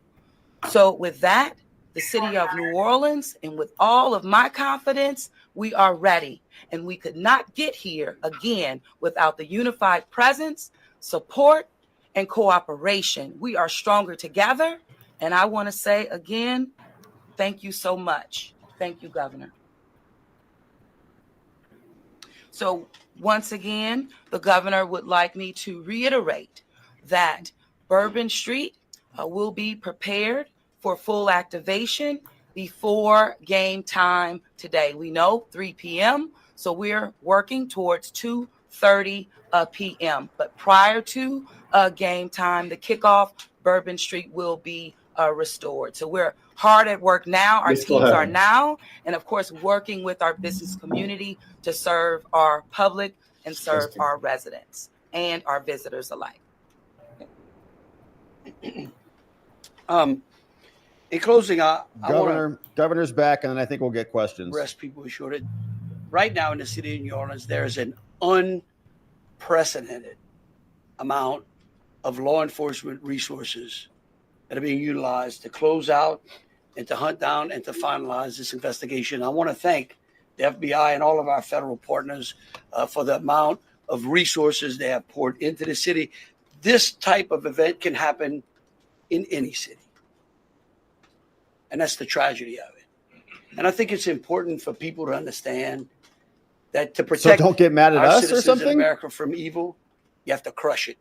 Speaker 10: So with that, the city of New Orleans, and with all of my confidence, we are ready. And we could not get here, again, without the unified presence, support, and cooperation. We are stronger together. And I want to say again, thank you so much. Thank you, Governor. So once again, the governor would like me to reiterate that Bourbon Street will be prepared for full activation before game time today. We know 3 p.m., so we're working towards 2:30 p.m. But prior to game time, the kickoff, Bourbon Street will be restored. So we're hard at work now. Our teams are now, and of course, working with our business community to serve our public and serve our residents and our visitors alike.
Speaker 11: In closing,
Speaker 8: Governor's back, and then I think we'll get questions.
Speaker 11: Rest people assured. Right now in the city of New Orleans, there is an unprecedented amount of law enforcement resources that are being utilized to close out and to hunt down and to finalize this investigation. I want to thank the FBI and all of our federal partners for the amount of resources they have poured into the city. This type of event can happen in any city. And that's the tragedy of it. And I think it's important for people to understand that to protect
Speaker 8: don't get mad at
Speaker 11: our
Speaker 8: us or
Speaker 11: citizens
Speaker 8: something?
Speaker 11: in America from evil, you have to crush it.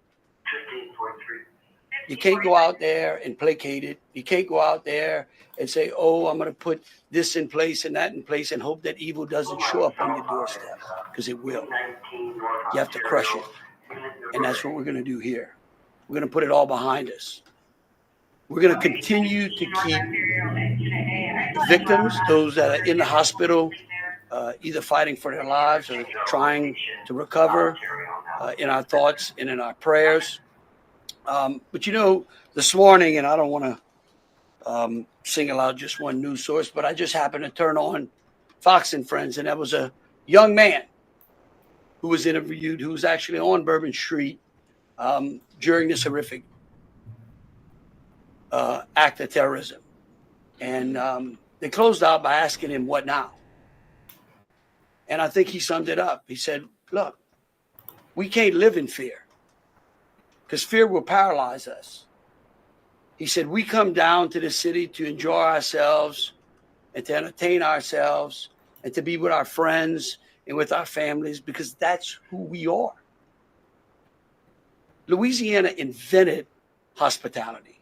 Speaker 11: You can't go out there and placate it. You can't go out there and say, oh, I'm going to put this in place and that in place and hope that evil doesn't show up on your doorstep, because it will. You have to crush it. And that's what we're going to do here. We're going to put it all behind us. We're going to continue to keep the victims, those that are in the hospital, either fighting for their lives or trying to recover, in our thoughts and in our prayers. But you know, this morning, and I don't want to single out just one news source, but I just happened to turn on Fox and Friends, and there was a young man who was interviewed, who was actually on Bourbon Street during this horrific act of terrorism. And they closed out by asking him, what now? And I think he summed it up. He said, look, we can't live in fear because fear will paralyze us. He said, we come down to the city to enjoy ourselves and to entertain ourselves and to be with our friends and with our families because that's who we are. Louisiana invented hospitality.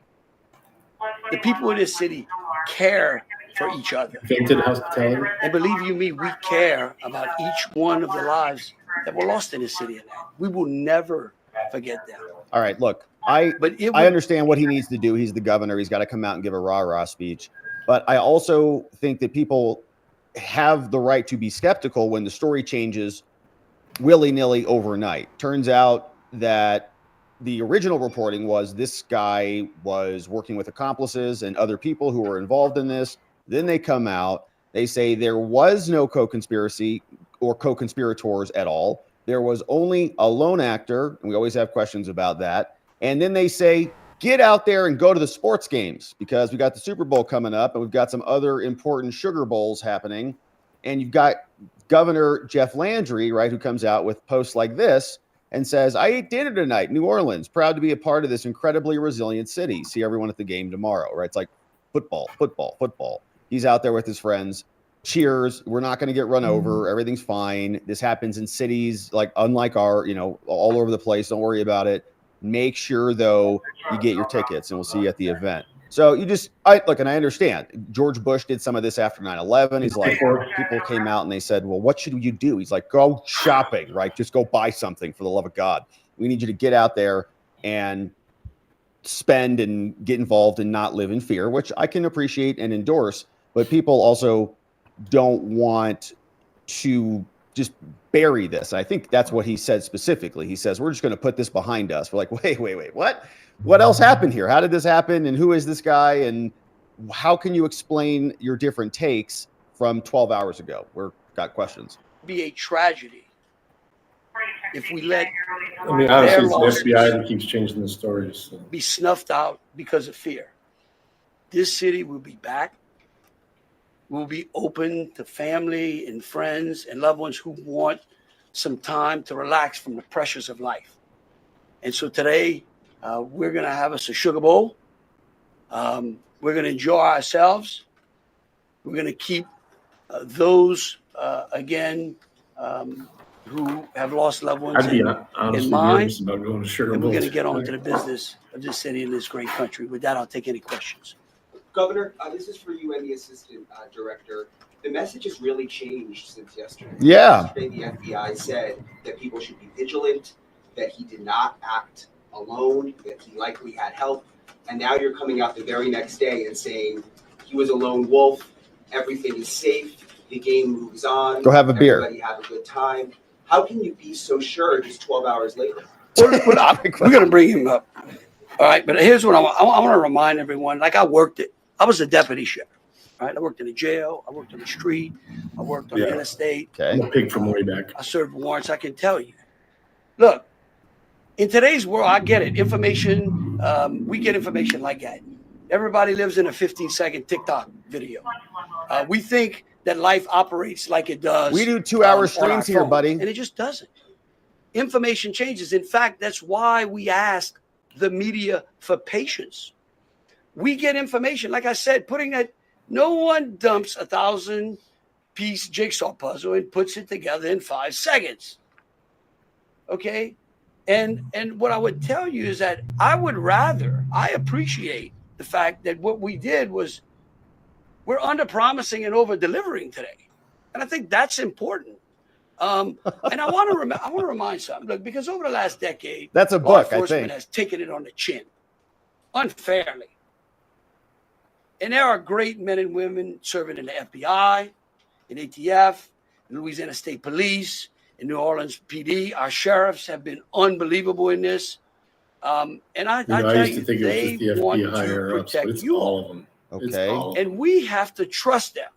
Speaker 11: The people in this city care for each other.
Speaker 5: Invented hospitality.
Speaker 11: And believe you me, we care about each one of the lives that were lost in this city. We will never forget that.
Speaker 8: All right, look, I understand what he needs to do. He's the governor. He's got to come out and give a rah-rah speech. But I also think that people have the right to be skeptical when the story changes willy-nilly overnight. Turns out that the original reporting was this guy was working with accomplices and other people who were involved in this. Then they come out. They say there was no co-conspiracy or co-conspirators at all. There was only a lone actor, and we always have questions about that. And then they say, get out there and go to the sports games because we got the Super Bowl coming up and we've got some other important Sugar Bowls happening. And you've got Governor Jeff Landry, right, who comes out with posts like this and says, I ate dinner tonight, New Orleans, proud to be a part of this incredibly resilient city. See everyone at the game tomorrow, right? It's like football, football, football. He's out there with his friends. Cheers. We're not going to get run over. Everything's fine. This happens in cities like unlike our, all over the place. Don't worry about it. Make sure, though, you get your tickets and we'll see you at the event. So look, and I understand. George Bush did some of this after 9/11. He's like, people came out and they said, well, what should you do? He's like, go shopping, right? Just go buy something for the love of God. We need you to get out there and spend and get involved and not live in fear, which I can appreciate and endorse. But people also don't want to just bury this. I think that's what he said specifically. He says, we're just going to put this behind us. We're like, wait, what? What else happened here? How did this happen? And who is this guy? And how can you explain your different takes from 12 hours ago? We've got questions.
Speaker 11: Be a tragedy if we let
Speaker 5: honestly, it's the FBI that keeps changing the stories. So.
Speaker 11: Be snuffed out because of fear. This city will be back. We'll be open to family and friends and loved ones who want some time to relax from the pressures of life. And so today, we're going to have us a Sugar Bowl. We're going to enjoy ourselves. We're going to keep those, who have lost loved ones in mind.
Speaker 5: About going to Sugar
Speaker 11: and we're
Speaker 5: Bowls.
Speaker 11: going to get on to the business of this city and this great country. With that, I'll take any questions.
Speaker 14: Governor, this is for you and the assistant director. The message has really changed since yesterday.
Speaker 8: Yeah.
Speaker 14: Yesterday, the FBI said that people should be vigilant, that he did not act alone, that he likely had help. And now you're coming out the very next day and saying he was a lone wolf, everything is safe, the game moves on.
Speaker 8: Go have a beer.
Speaker 14: Everybody have a good time. How can you be so sure just 12 hours later?
Speaker 11: We're going to bring him up. All right, but here's what I want to remind everyone. Like I was a deputy sheriff, right? I worked in a jail. I worked on the street. I worked on the interstate.
Speaker 8: Okay.
Speaker 5: I'm a pig from way back.
Speaker 11: I served warrants. I can tell you. Look, in today's world, I get it. Information, we get information like that. Everybody lives in a 15-second TikTok video. We think that life operates like it does.
Speaker 8: We do 2-hour streams here, buddy.
Speaker 11: And it just doesn't. Information changes. In fact, that's why we ask the media for patience. We get information, like I said, no one dumps 1,000-piece jigsaw puzzle and puts it together in 5 seconds. Okay? And what I would tell you is that I appreciate the fact that what we did was we're under-promising and over-delivering today. And I think that's important. And I want to remind something. Look, because over the last decade,
Speaker 8: that's a
Speaker 11: law
Speaker 8: book, I
Speaker 11: enforcement
Speaker 8: think,
Speaker 11: has taken it on the chin unfairly. And there are great men and women serving in the FBI, in ATF, in Louisiana State Police, in New Orleans PD. Our sheriffs have been unbelievable in this. And I
Speaker 5: I
Speaker 11: tell
Speaker 5: used to
Speaker 11: you,
Speaker 5: think it was
Speaker 11: they
Speaker 5: just the
Speaker 11: want
Speaker 5: FBI
Speaker 11: to
Speaker 5: higher ups, but
Speaker 11: protect
Speaker 5: it's
Speaker 11: you
Speaker 5: all
Speaker 11: all.
Speaker 5: of them.
Speaker 8: Okay.
Speaker 5: It's all of them.
Speaker 11: And we have to trust them.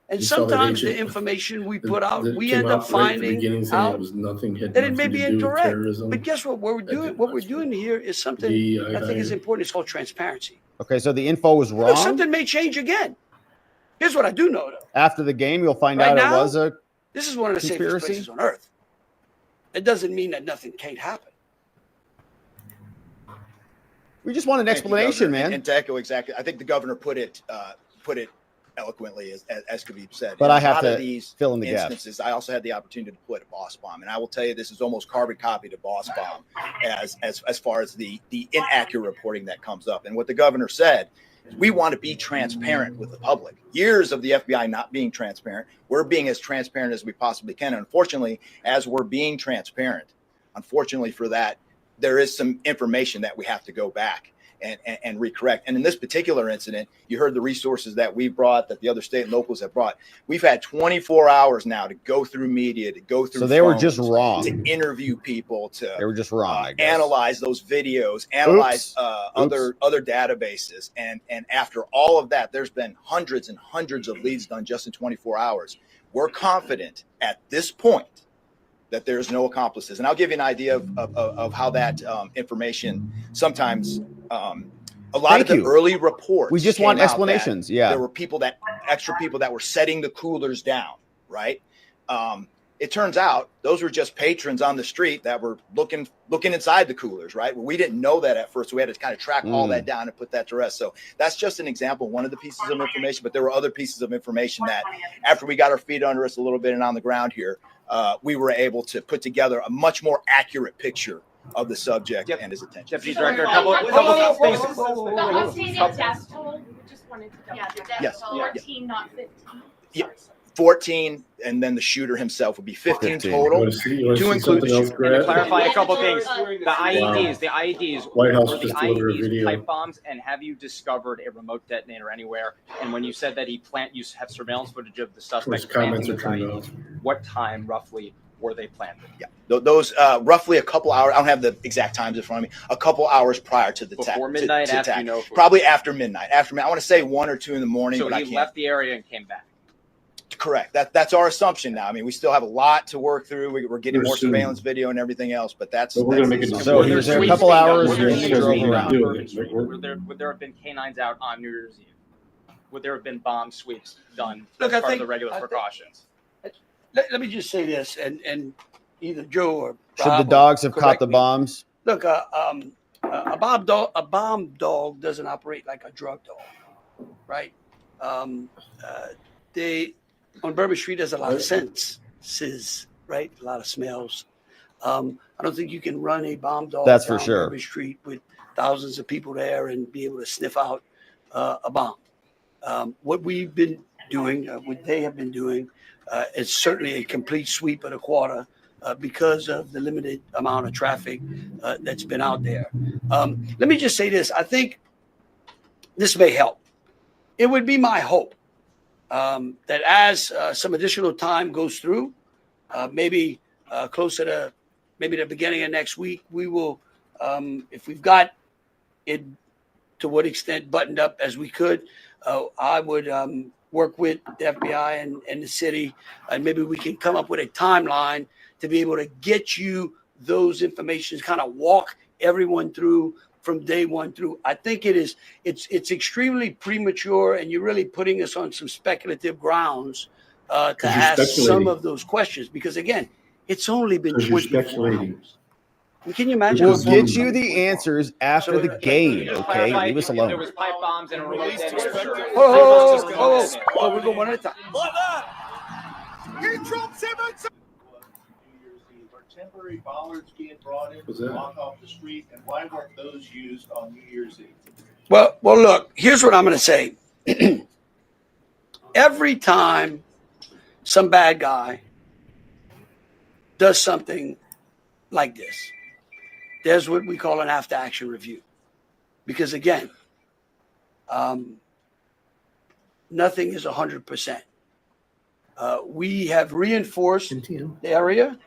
Speaker 11: And
Speaker 5: You saw that
Speaker 11: sometimes the
Speaker 5: agent
Speaker 11: information we put out,
Speaker 5: that
Speaker 11: we
Speaker 5: came
Speaker 11: end up
Speaker 5: out right at the
Speaker 11: finding
Speaker 5: beginning saying it
Speaker 11: out
Speaker 5: was nothing, had
Speaker 11: that it may
Speaker 5: nothing
Speaker 11: be
Speaker 5: to do with
Speaker 11: incorrect.
Speaker 5: terrorism.
Speaker 11: But guess what? What we're doing, here is something
Speaker 5: DEI
Speaker 11: I think is
Speaker 5: higher.
Speaker 11: important. It's called transparency.
Speaker 8: Okay, so the info was
Speaker 11: Look,
Speaker 8: wrong.
Speaker 11: something may change again. Here's what I do know, though.
Speaker 8: After the game, you'll find
Speaker 11: Right
Speaker 8: out
Speaker 11: now,
Speaker 8: it was a
Speaker 11: This is one of the safest
Speaker 8: conspiracy?
Speaker 11: places on earth. It doesn't mean that nothing can't happen.
Speaker 8: We just want an
Speaker 12: Thank you,
Speaker 8: explanation,
Speaker 12: Governor.
Speaker 8: man.
Speaker 12: And to echo exactly, I think the governor put it eloquently, as could be said.
Speaker 8: But
Speaker 12: In
Speaker 8: I
Speaker 12: a
Speaker 8: have
Speaker 12: lot
Speaker 8: to
Speaker 12: of these
Speaker 8: fill in the gaps.
Speaker 12: instances, I also had the opportunity to deploy to Boss Bomb, and I will tell you, this is almost carbon copy to Boss Bomb, as far as the inaccurate reporting that comes up. And what the governor said is, we want to be transparent with the public. Years of the FBI not being transparent, we're being as transparent as we possibly can. And unfortunately, as we're being transparent, unfortunately for that, there is some information that we have to go back and recorrect. And in this particular incident, you heard the resources that we brought, that the other state and locals have brought. We've had 24 hours now to go through media, to go through.
Speaker 8: So they were
Speaker 12: phones,
Speaker 8: just wrong.
Speaker 12: to interview people, to
Speaker 8: They were just wrong, I guess.
Speaker 12: analyze those videos, analyze
Speaker 8: Oops.
Speaker 12: other databases, and after all of that, there's been hundreds and hundreds of leads done just in 24 hours. We're confident at this point that there's no accomplices. And I'll give you an idea of how that information sometimes, a lot of the early reports.
Speaker 8: We just
Speaker 12: came
Speaker 8: want
Speaker 12: out that
Speaker 8: explanations. Yeah.
Speaker 12: There were extra people that were setting the coolers down, right? It turns out those were just patrons on the street that were looking inside the coolers, right? We didn't know that at first. So we had to kind of track all that down and put that to rest. So that's just an example, one of the pieces of information, but there were other pieces of information that after we got our feet under us a little bit and on the ground here, we were able to put together a much more accurate picture of the subject and his attention.
Speaker 15: Deputy Director, a couple things.
Speaker 16: The unstated death toll, just wanted to double check.
Speaker 12: the death toll,
Speaker 16: 14, not 15.
Speaker 12: Yeah. 14, and then the shooter himself would be 15 total,
Speaker 5: You wanna see
Speaker 12: to include the
Speaker 5: something else,
Speaker 12: shooter.
Speaker 5: Grant?
Speaker 15: To clarify a couple things.
Speaker 5: Wow.
Speaker 15: The IEDs,
Speaker 5: White House
Speaker 15: were the
Speaker 5: just delivered a
Speaker 15: IEDs
Speaker 5: video.
Speaker 15: pipe bombs, and have you discovered a remote detonator anywhere? And when you said that you have surveillance footage of the suspect
Speaker 5: His comments
Speaker 15: planting
Speaker 5: are
Speaker 15: those
Speaker 5: turned
Speaker 15: IEDs,
Speaker 5: off.
Speaker 15: what time roughly were they planted?
Speaker 12: Yeah, those roughly a couple hours. I don't have the exact times in front of me. A couple hours prior to the
Speaker 15: Before midnight,
Speaker 12: to
Speaker 15: after
Speaker 12: attack.
Speaker 15: you know?
Speaker 12: Probably after midnight. After midnight. I want to say 1 or 2 in the morning.
Speaker 15: So
Speaker 12: but I
Speaker 15: he
Speaker 12: can't.
Speaker 15: left the area and came back.
Speaker 12: Correct. That's our assumption now. I mean, we still have a lot to work through. We're getting
Speaker 5: We're
Speaker 12: more
Speaker 5: assuming.
Speaker 12: surveillance video and everything else, but that's.
Speaker 5: But we're
Speaker 12: that's
Speaker 5: gonna make
Speaker 12: the
Speaker 5: a
Speaker 12: assumption.
Speaker 8: So he was there a couple hours and he drove around.
Speaker 15: Would there have been canines out on New Year's Eve? Would there have been bomb sweeps done
Speaker 11: Look,
Speaker 15: as
Speaker 11: I
Speaker 15: part of
Speaker 11: think-
Speaker 15: the regular
Speaker 11: I think-
Speaker 15: precautions?
Speaker 11: Let me just say this, and either Joe or
Speaker 8: Should the
Speaker 11: Rob will
Speaker 8: dogs have caught
Speaker 11: correct
Speaker 8: the
Speaker 11: me.
Speaker 8: bombs?
Speaker 11: Look, a bomb dog doesn't operate like a drug dog, right? They on Bourbon Street, there's a lot of senses, right? A lot of smells. I don't think you can run a bomb dog
Speaker 8: That's for
Speaker 11: down
Speaker 8: sure.
Speaker 11: Bourbon Street with thousands of people there and be able to sniff out a bomb. What we've been doing, what they have been doing, is certainly a complete sweep of the quarter because of the limited amount of traffic that's been out there. Let me just say this. I think this may help. It would be my hope that as some additional time goes through, maybe closer to maybe the beginning of next week, we will, if we've got it to what extent buttoned up as we could, I would work with the FBI and the city, and maybe we can come up with a timeline to be able to get you those informations, kind of walk everyone through from day one through. I think it's extremely premature, and you're really putting us on some speculative grounds to ask some of those questions, because again, it's only been 24 hours. And can you imagine?
Speaker 8: We'll get you the answers after the game,
Speaker 15: Just
Speaker 8: okay?
Speaker 15: clarify
Speaker 8: Leave us
Speaker 15: if
Speaker 8: alone.
Speaker 15: There was pipe bombs and a remote detonator.
Speaker 11: Oh, we'll go one at a time.
Speaker 17: Were temporary bollards being brought in to block off the street, and why weren't those used on New Year's Eve?
Speaker 11: Well, look, here's what I'm going to say. Every time some bad guy does something like this, there's what we call an after action review. Because again, nothing is 100%. We have reinforced the area.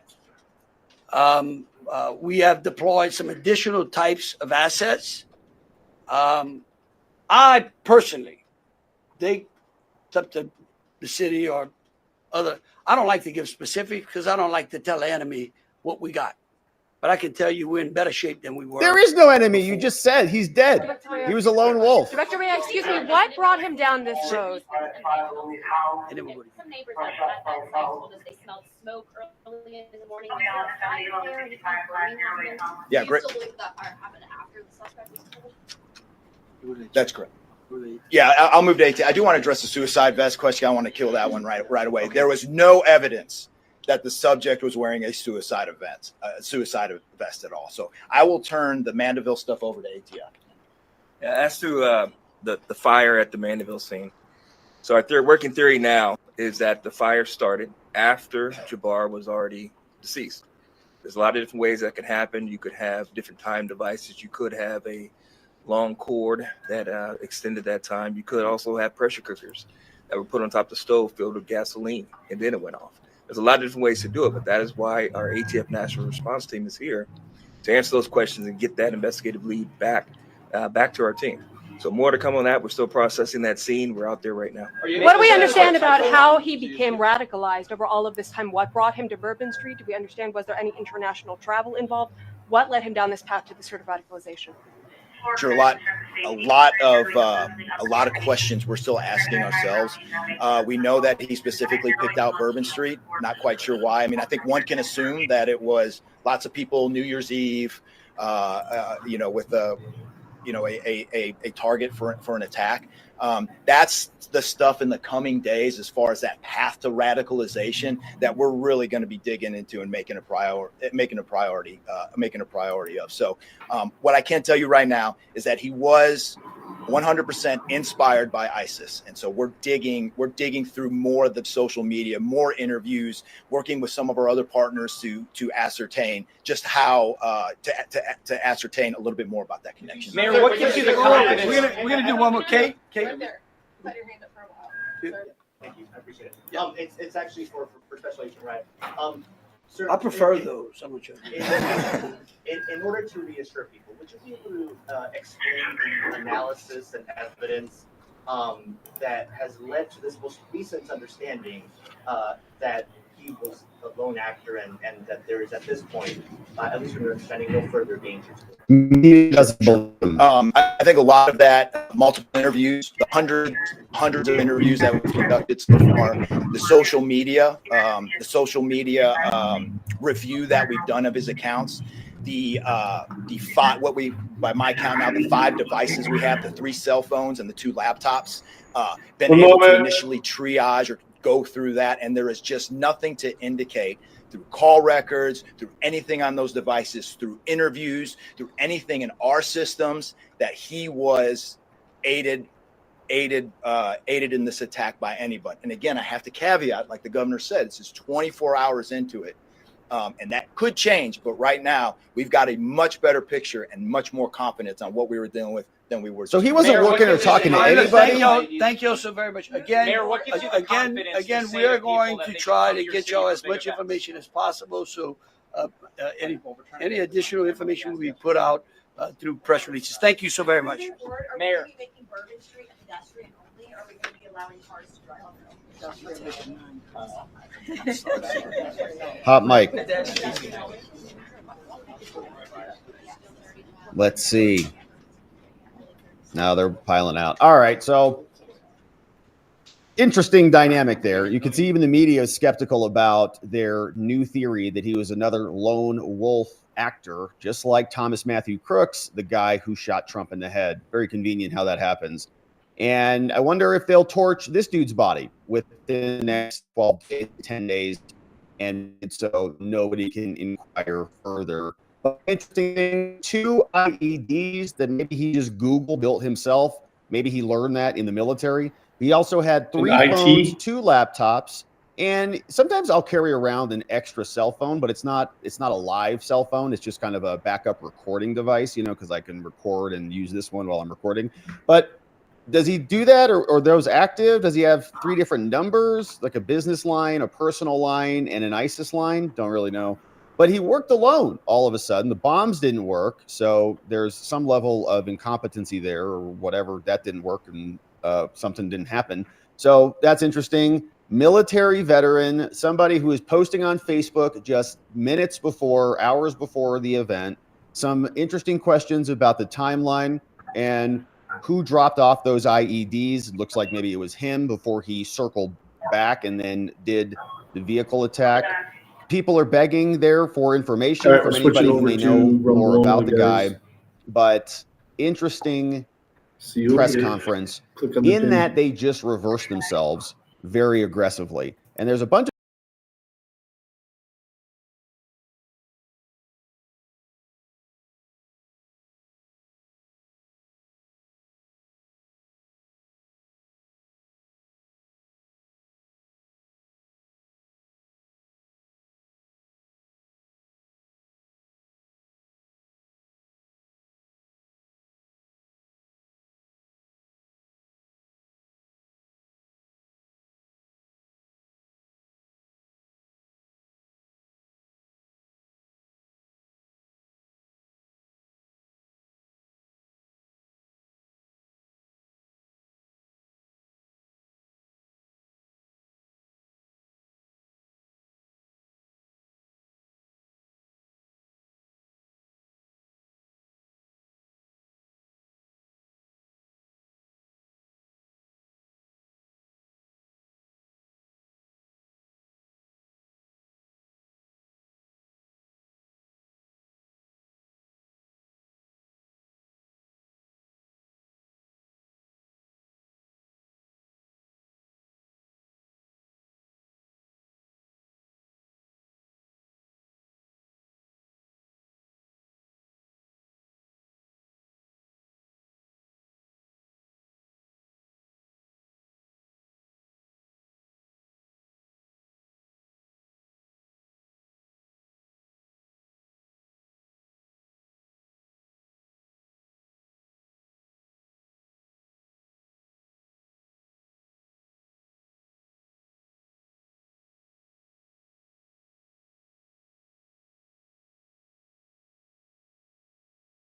Speaker 11: We have deployed some additional types of assets. I personally think it's up to the city or other. I don't like to give specifics because I don't like to tell the enemy what we got. But I can tell you we're in better shape than we were.
Speaker 8: There is no enemy. You just said he's dead. He was a lone wolf.
Speaker 16: Director Ray, excuse me, what brought him down this road?
Speaker 11: And everybody.
Speaker 16: Some neighbors at that site told us they smelled smoke early in the morning. They saw fire there, and he found burning happening.
Speaker 12: Yeah,
Speaker 16: Do you
Speaker 12: great.
Speaker 16: still believe that fire happened after the suspect was killed?
Speaker 12: That's correct. Yeah, I'll move to 18. I do want to address the suicide vest question. I want to kill that one right away. Okay. There was no evidence that the subject was wearing a suicide vest at all. So I will turn the Mandeville stuff over to ATF.
Speaker 13: Yeah, as to the fire at the Mandeville scene. So our working theory now is that the fire started after Jabbar was already deceased. There's a lot of different ways that can happen. You could have different time devices. You could have a long cord that extended that time. You could also have pressure cookers that were put on top of the stove filled with gasoline, and then it went off. There's a lot of different ways to do it, but that is why our ATF National Response Team is here to answer those questions and get that investigative lead back to our team. So more to come on that. We're still processing that scene. We're out there right now.
Speaker 16: What do we understand about how he became radicalized over all of this time? What brought him to Bourbon Street? Do we understand, was there any international travel involved? What led him down this path to this sort of radicalization?
Speaker 12: Sure, a lot of questions we're still asking ourselves. We know that he specifically picked out Bourbon Street. Not quite sure why. I mean, I think one can assume that it was lots of people New Year's Eve, with a target for an attack. That's the stuff in the coming days, as far as that path to radicalization, that we're really going to be digging into and making a priority of. So what I can tell you right now is that he was 100% inspired by ISIS. And so we're digging through more of the social media, more interviews, working with some of our other partners to ascertain just how to ascertain a little bit more about that connection.
Speaker 15: Mayor, what gives you the confidence?
Speaker 11: We're gonna do one more. Kate.
Speaker 16: Right there. You've had your hand up for a while. Sir.
Speaker 17: Thank you, I appreciate it. It's actually for Special Agent Wright. Sir,
Speaker 11: I prefer those. I'm with you.
Speaker 17: In order to reassure people, would you be able to explain the analysis and evidence that has led to this most recent understanding that he was a lone actor and that there is at this point, at least from your understanding, no further danger to
Speaker 12: I think a lot of that, multiple interviews, the hundreds of interviews that we've conducted so far, the social media review that we've done of his accounts, by my count now, the 5 devices we have, the 3 cell phones and the 2 laptops, been able to initially triage or go through that, and there is just nothing to indicate through call records, through anything on those devices, through interviews, through anything in our systems, that he was aided in this attack by anybody. And again, I have to caveat, like the governor said, this is 24 hours into it. And that could change, but right now we've got a much better picture and much more confidence on what we were dealing with than we were.
Speaker 8: So he wasn't working or talking to anybody?
Speaker 11: Thank you so very much. Again,
Speaker 15: Mayor, what gives you the confidence
Speaker 11: again,
Speaker 15: to say
Speaker 11: we are
Speaker 15: to people
Speaker 11: going
Speaker 15: that
Speaker 11: to
Speaker 15: they
Speaker 11: try
Speaker 15: can
Speaker 11: to
Speaker 15: your
Speaker 11: get
Speaker 15: city
Speaker 11: y'all
Speaker 15: for
Speaker 11: as
Speaker 15: big
Speaker 11: much
Speaker 15: events?
Speaker 11: information as possible. So any additional information will be put out through press releases. Thank you so very much.
Speaker 16: Mayor. Are we making Bourbon Street a pedestrian only, or are we going to be allowing cars to drive on there?
Speaker 8: Hot mic. Let's see. Now they're piling out. All right, so interesting dynamic there. You can see even the media is skeptical about their new theory that he was another lone wolf actor, just like Thomas Matthew Crooks, the guy who shot Trump in the head. Very convenient how that happens. And I wonder if they'll torch this dude's body within the next 12 days, 10 days, and so nobody can inquire further. But interesting thing, 2 IEDs that maybe he just Google built himself. Maybe he learned that in the military. He also had 3 phones, 2 laptops, and sometimes I'll carry around an extra cell phone, but it's not a live cell phone. It's just kind of a backup recording device, because I can record and use this one while I'm recording. But does he do that, or are those active? Does he have 3 different numbers, like a business line, a personal line, and an ISIS line? Don't really know. But he worked alone all of a sudden. The bombs didn't work. So there's some level of incompetency there or whatever. That didn't work and something didn't happen. So that's interesting. Military veteran, somebody who is posting on Facebook just minutes before, hours before the event, some interesting questions about the timeline and who dropped off those IEDs. It looks like maybe it was him before he circled back and then did the vehicle attack. People are begging there for information
Speaker 5: All right,
Speaker 8: from
Speaker 5: we're switching
Speaker 8: anybody who
Speaker 5: over
Speaker 8: may
Speaker 5: to
Speaker 8: know
Speaker 5: Rumble
Speaker 8: more
Speaker 5: only,
Speaker 8: about the
Speaker 5: guys.
Speaker 8: guy. But interesting
Speaker 5: See you
Speaker 8: press
Speaker 5: here.
Speaker 8: conference
Speaker 5: Click on the
Speaker 8: in
Speaker 5: pin.
Speaker 8: that they just reversed themselves very aggressively. And there's a bunch of